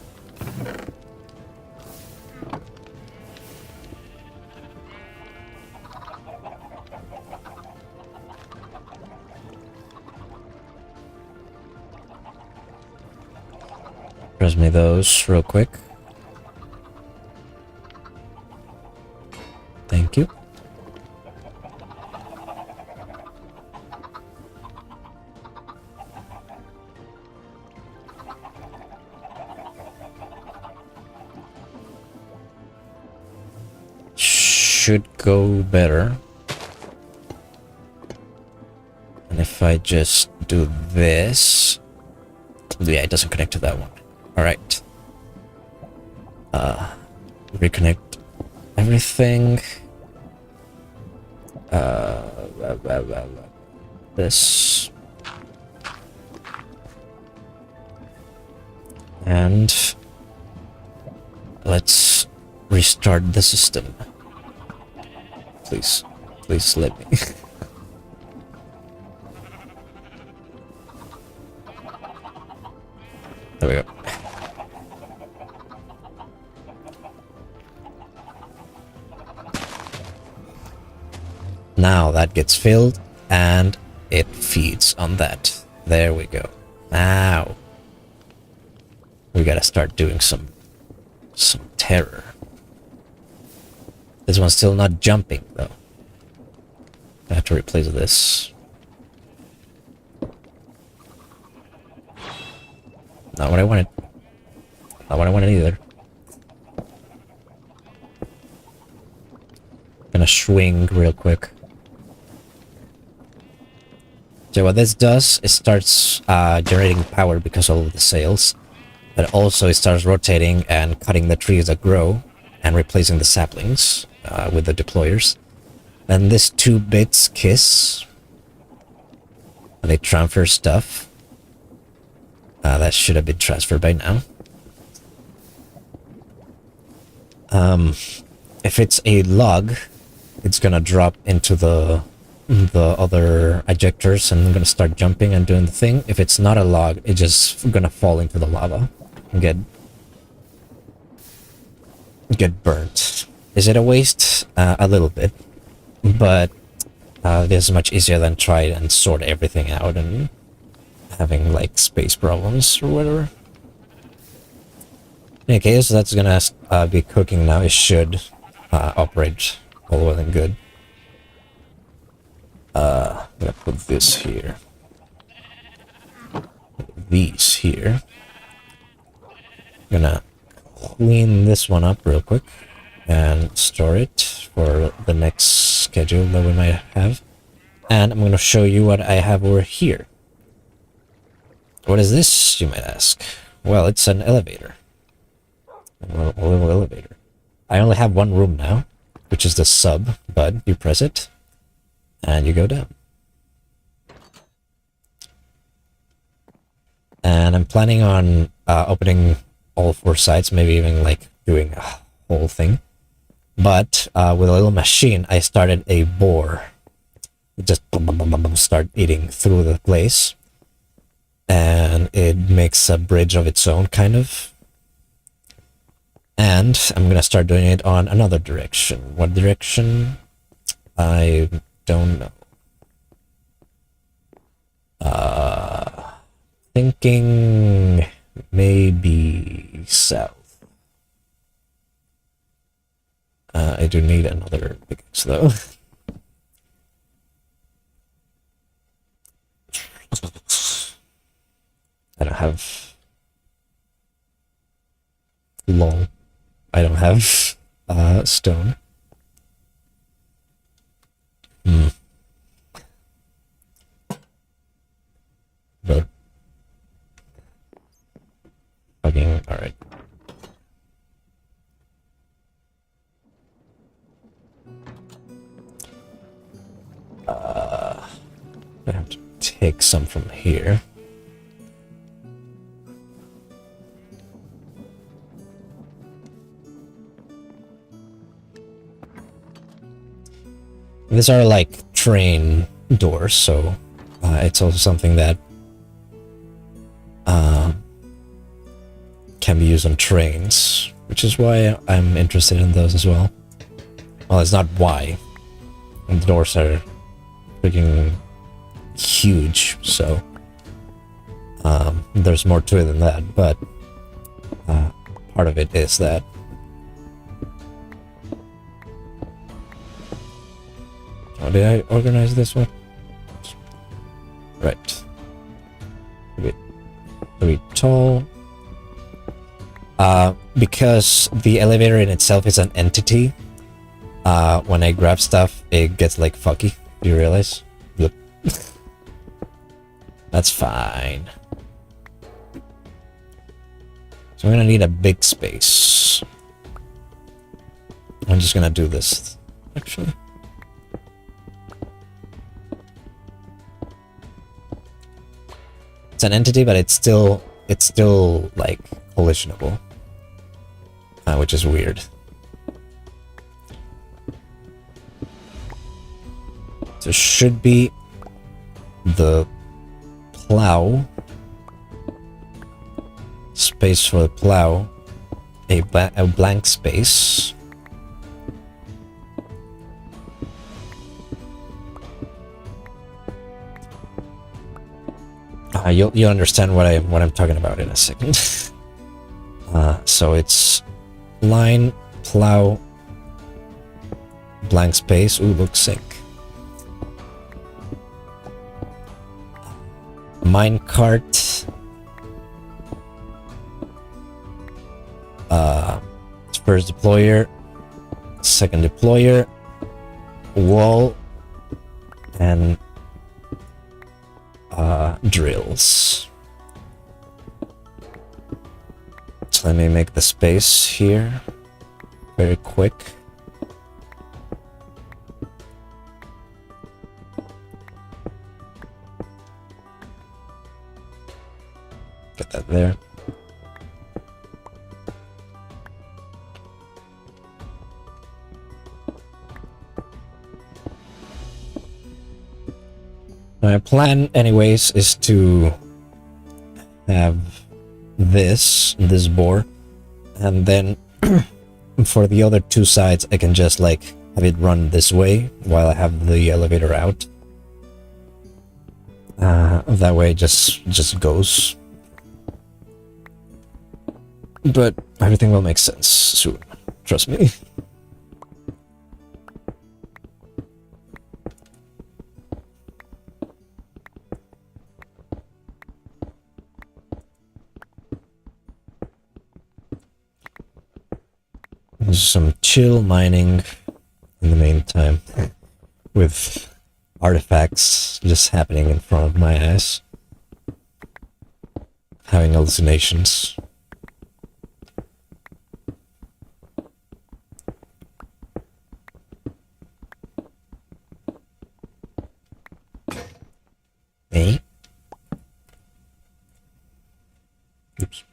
Press me those real quick. Thank you. Should go better. And if I just do this... Yeah, it doesn't connect to that one. Alright. Reconnect everything. This. And let's restart the system. Please. Please let me. There we go. Now that gets filled and it feeds on that. There we go. Now we gotta start doing some terror. This one's still not jumping though. I have to replace this. Not what I wanted. Not what I wanted either. Gonna swing real quick. So what this does, it starts generating power because of all the sails. But also it starts rotating and cutting the trees that grow and replacing the saplings with the deployers. Then these two bits kiss. And they transfer stuff. That should have been transferred by now. If it's a log, it's gonna drop into the other ejectors and I'm gonna start jumping and doing the thing. If it's not a log, it's just gonna fall into the lava and get burnt. Is it a waste? A little bit, but this is much easier than try and sort everything out and having like space problems or whatever. In any case, that's gonna be cooking now. It should operate all well and good. I'm gonna put this here. These here. Gonna clean this one up real quick and store it for the next schedule that we might have. And I'm gonna show you what I have over here. What is this, you might ask? Well, it's an elevator. A little elevator. I only have one room now, which is the sub, but you press it, and you go down. And I'm planning on opening all 4 sides, maybe even like doing a whole thing. But with a little machine, I started a boar. It just start eating through the place. And it makes a bridge of its own, kind of. And I'm gonna start doing it on another direction. What direction? I don't know. Thinking maybe south. I do need another pickaxe though. I don't have... Lol. I don't have stone. But... Fucking... Alright. I have to take some from here. These are like train doors, so it's also something that can be used on trains, which is why I'm interested in those as well. Well, it's not why. The doors are freaking huge, so there's more to it than that, but part of it is that. How did I organize this one? Right. A bit tall. Because the elevator in itself is an entity, when I grab stuff, it gets like fucky. Do you realize? Look. That's fine. So I'm gonna need a big space. I'm just gonna do this, actually. It's an entity, but it's still like collisionable, which is weird. So should be the plow, space for the plow, a blank space. You'll understand what I'm talking about in a second. So it's line, plow, blank space. Ooh, looks sick. Minecart. First deployer, second deployer, wall, and drills. So let me make the space here very quick. Get that there. My plan, anyways, is to have this bore, and then for the other two sides, I can just like have it run this way while I have the elevator out. That way, it just goes. But everything will make sense soon. Trust me. Some chill mining in the meantime, with artifacts just happening in front of my eyes, having hallucinations. Eh? Oops.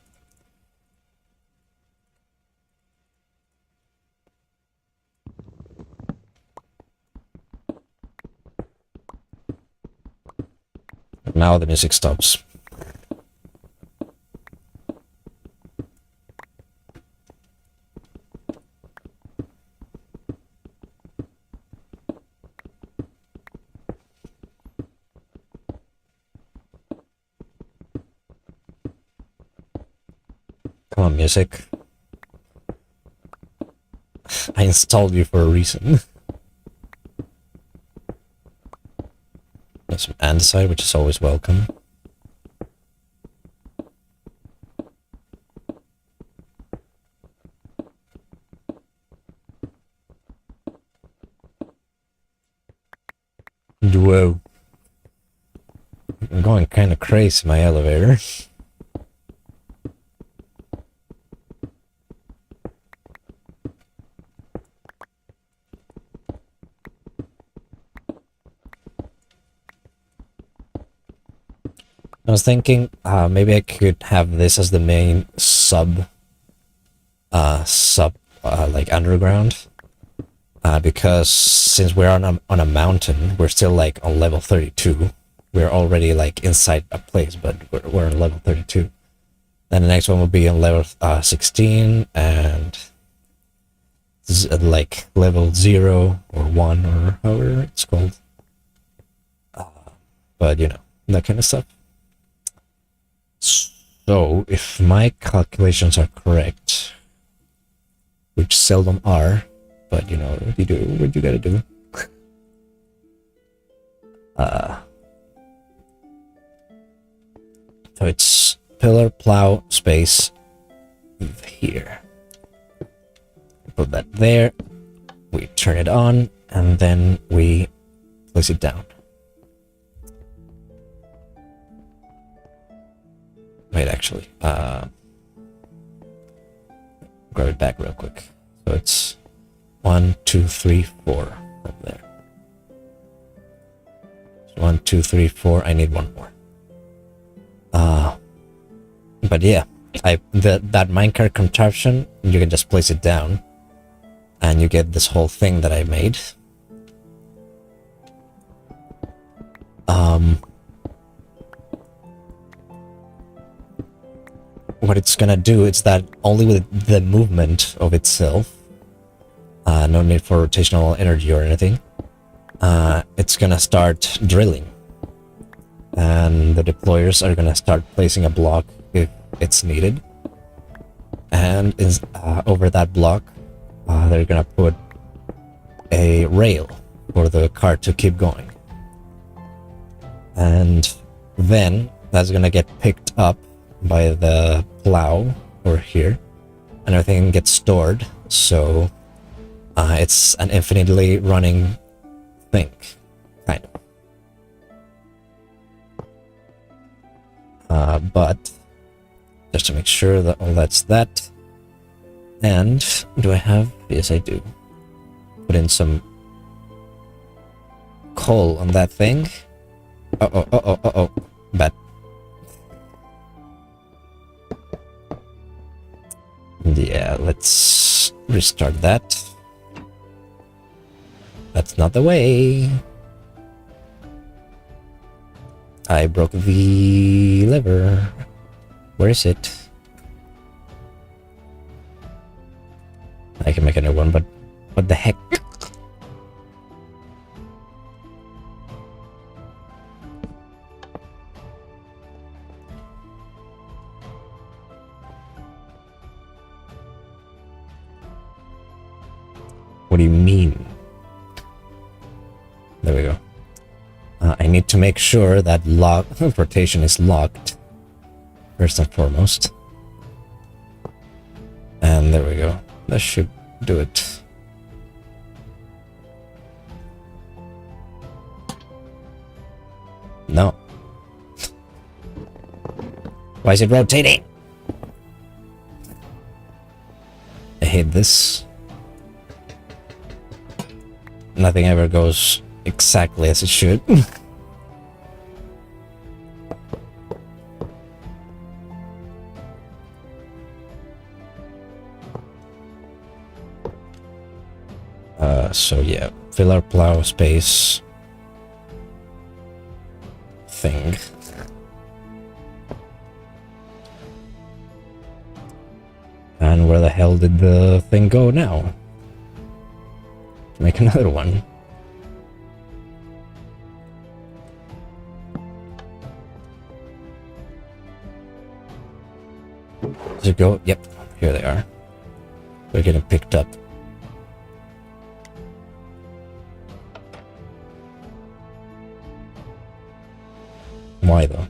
Now the music stops. Come on, music. I installed you for a reason. There's some andesite, which is always welcome. Whoa. I'm going kind of crazy in my elevator. I was thinking maybe I could have this as the main sub like underground, because since we're on a mountain, we're still like on level 32. We're already like inside a place, but we're on level 32. Then the next one will be on level 16, and like level 0 or 1 or however it's called. But you know, that kind of stuff. So, if my calculations are correct, which seldom are, but you know, you do what you gotta do. So it's pillar, plow, space here. Put that there. We turn it on, and then we place it down. Wait, actually, grab it back real quick. So it's 1, 2, 3, 4 up there. So 1, 2, 3, 4. I need one more. But yeah, that minecart contraption, you can just place it down, and you get this whole thing that I made. What it's gonna do is that only with the movement of itself, no need for rotational energy or anything, it's gonna start drilling. And the deployers are gonna start placing a block if it's needed. And over that block, they're gonna put a rail for the cart to keep going. And then that's gonna get picked up by the plow over here, and everything gets stored, so it's an infinitely running thing, kind of. But just to make sure that all that's that. And do I have? Yes, I do. Put in some coal on that thing. Bad. Yeah, let's restart that. That's not the way. I broke the lever. Where is it? I can make a new one, but what the heck? What do you mean? There we go. I need to make sure that rotation is locked, first and foremost. And there we go. That should do it. No. Why is it rotating? I hate this. Nothing ever goes exactly as it should. So yeah, filler plow space thing. And where the hell did the thing go now? Make another one. Does it go? Yep, here they are. They're getting picked up. Why though?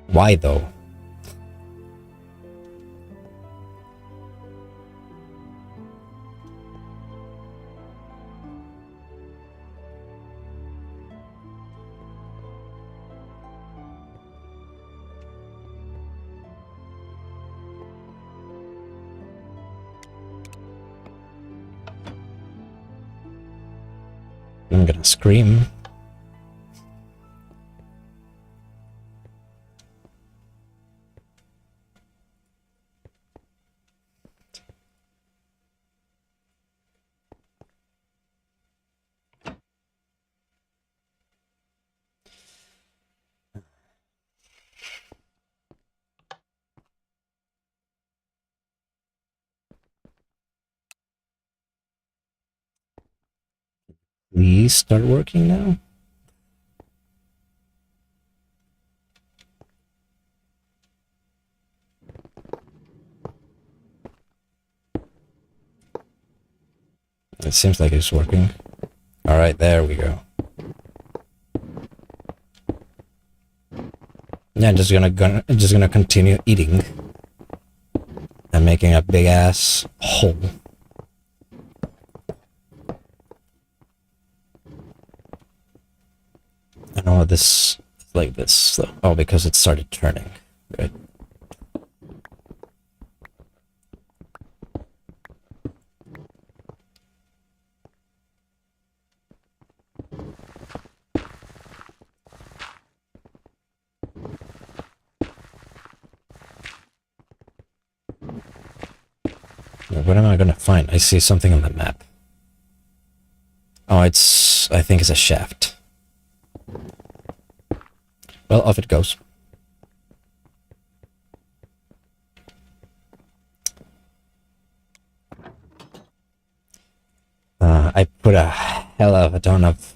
Why though? I'm gonna scream. Please start working now. It seems like it's working. Alright, there we go. Yeah, I'm just gonna continue eating. And making a big ass hole. I know this like this. Oh, because it started turning. Right. What am I gonna find? I see something on the map. Oh, I think it's a shaft. Well, off it goes. I put a hell of a ton of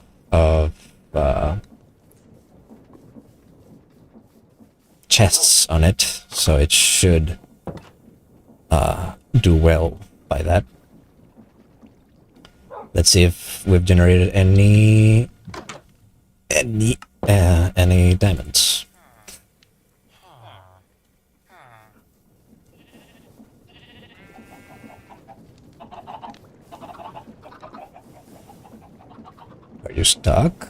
chests on it, so it should do well by that. Let's see if we've generated any diamonds. Are you stuck?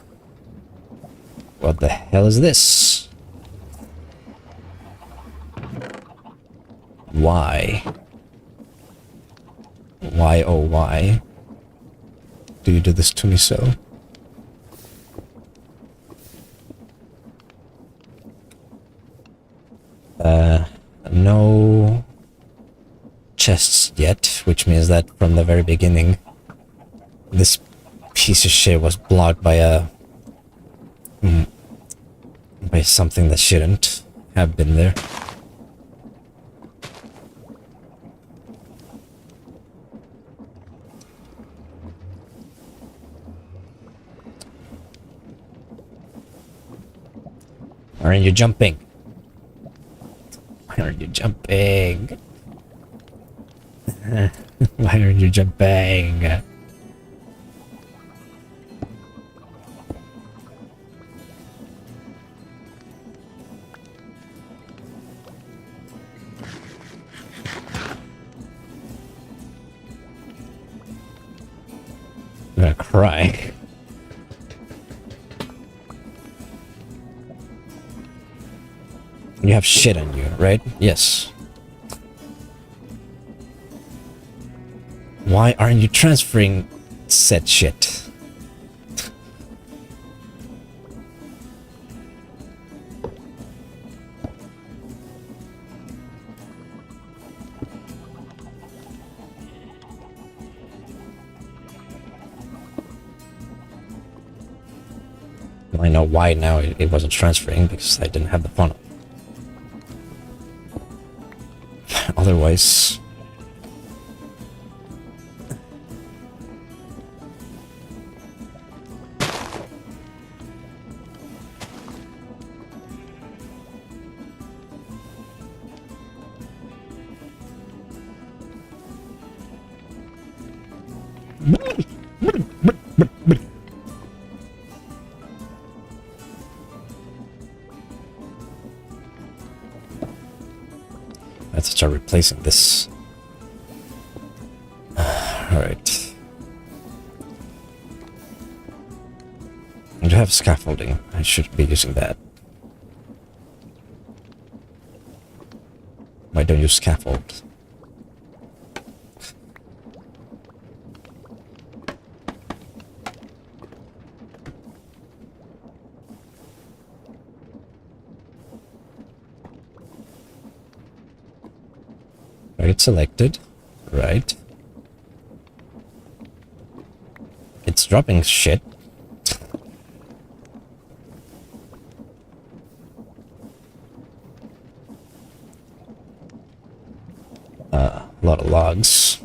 What the hell is this? Why? Why, oh why? Do you do this to me so? No chests yet, which means that from the very beginning, this piece of shit was blocked by by something that shouldn't have been there. Aren't you jumping? Why aren't you jumping? Why aren't you jumping? I'm gonna cry. You have shit on you, right? Yes. Why aren't you transferring said shit? I know why now it wasn't transferring, because I didn't have the funnel. Otherwise... I have to start replacing this. Alright. I do have scaffolding. I should be using that. Why don't you scaffold? Right, selected. Right. It's dropping shit. A lot of logs.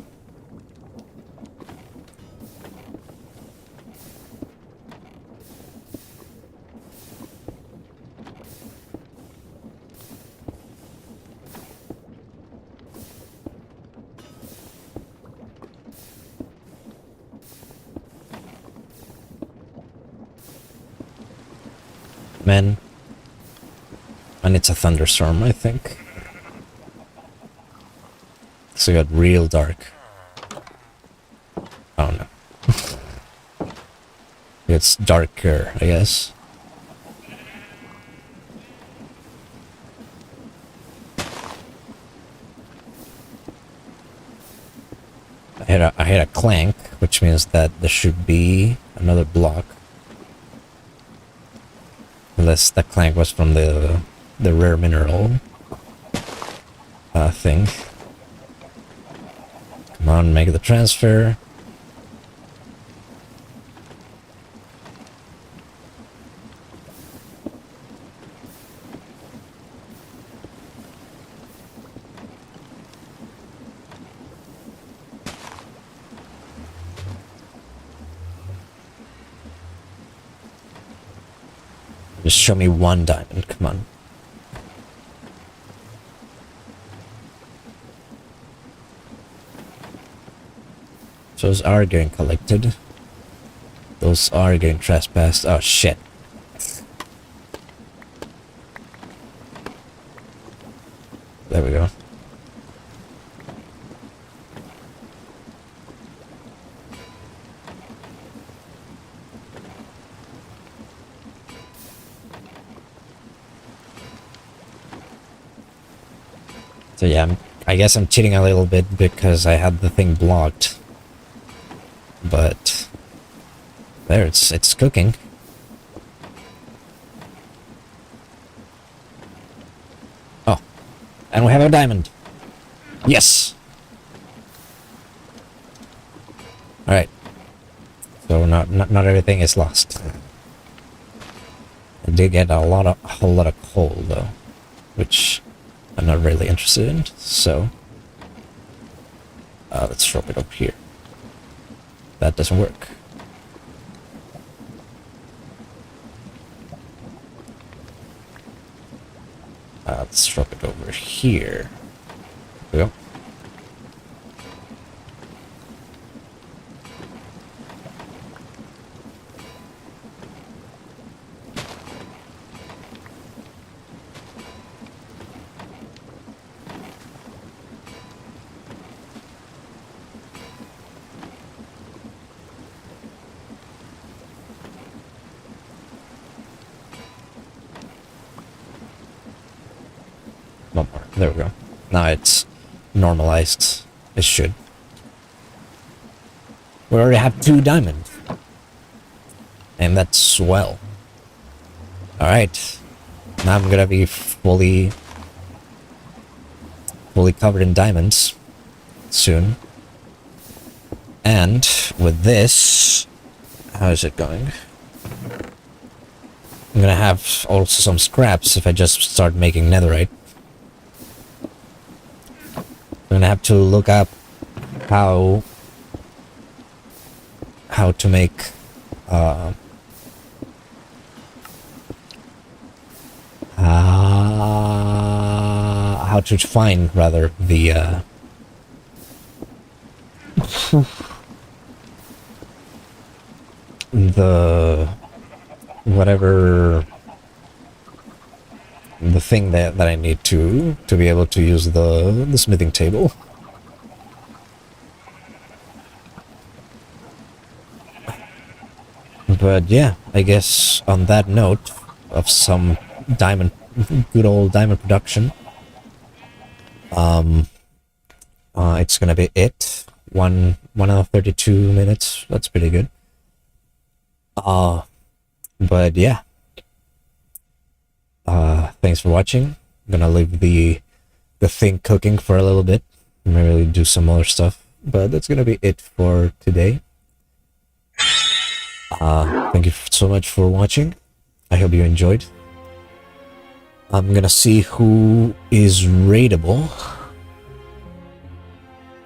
Man. And it's a thunderstorm, I think. So it got real dark. Oh no. It's darker, I guess. I hit a clank, which means that there should be another block. Unless that clank was from the rare mineral thing. Come on, make the transfer. Just show me one diamond, come on. Those are getting collected. Those are getting trespassed. Oh shit. There we go. So yeah, I guess I'm cheating a little bit because I had the thing blocked. But there, it's cooking. Oh, and we have a diamond. Yes. All right. So not everything is lost. I did get a whole lot of coal though, which I'm not really interested in. So let's drop it up here. That doesn't work. Let's drop it over here. There we go. One more. There we go. Now it's normalized. It should. We already have 2 diamonds. And that's swell. Alright. Now I'm gonna be fully covered in diamonds soon. And with this, how is it going? I'm gonna have also some scraps if I just start making netherite. I'm gonna have to look up how to make how to find rather the the whatever the thing that I need to be able to use the smithing table. But yeah, I guess on that note of some diamond, good old diamond production, it's gonna be it. 1 hour 32 minutes. That's pretty good. But yeah. Thanks for watching. I'm gonna leave the thing cooking for a little bit. Maybe do some other stuff. But that's gonna be it for today. Thank you so much for watching. I hope you enjoyed. I'm gonna see who is raidable.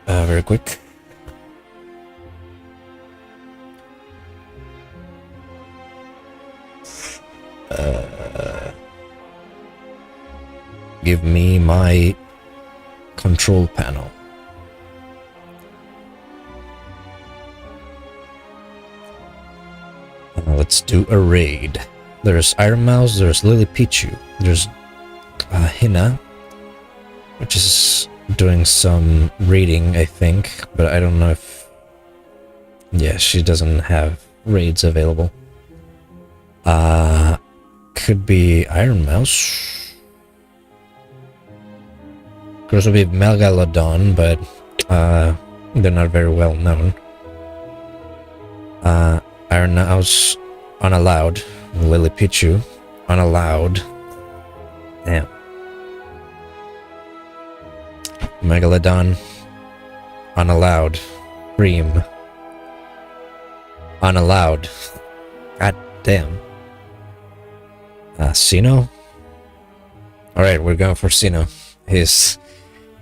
Very quick. Give me my control panel. Let's do a raid. There's Iron Mouse, there's Lily Pichu, there's Hina, which is doing some reading, I think, but I don't know if... Yeah, she doesn't have raids available. Could be Iron Mouse. Could also be Megalodon, but they're not very well known. Iron Mouse, unallowed. Lily Pichu, unallowed. Damn. Megalodon, unallowed. Ream, unallowed. God damn. Sino? Alright, we're going for Sino. He's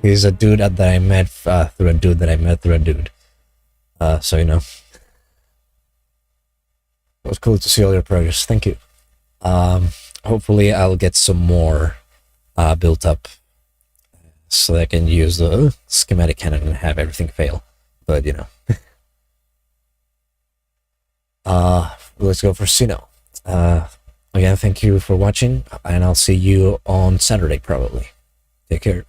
a dude that I met through a dude that I met through a dude. So, you know. It was cool to see all your progress. Thank you. Hopefully I'll get some more built up so that I can use the schematic cannon and have everything fail. But, you know. Let's go for Sino. Again, thank you for watching, and I'll see you on Saturday, probably. Take care.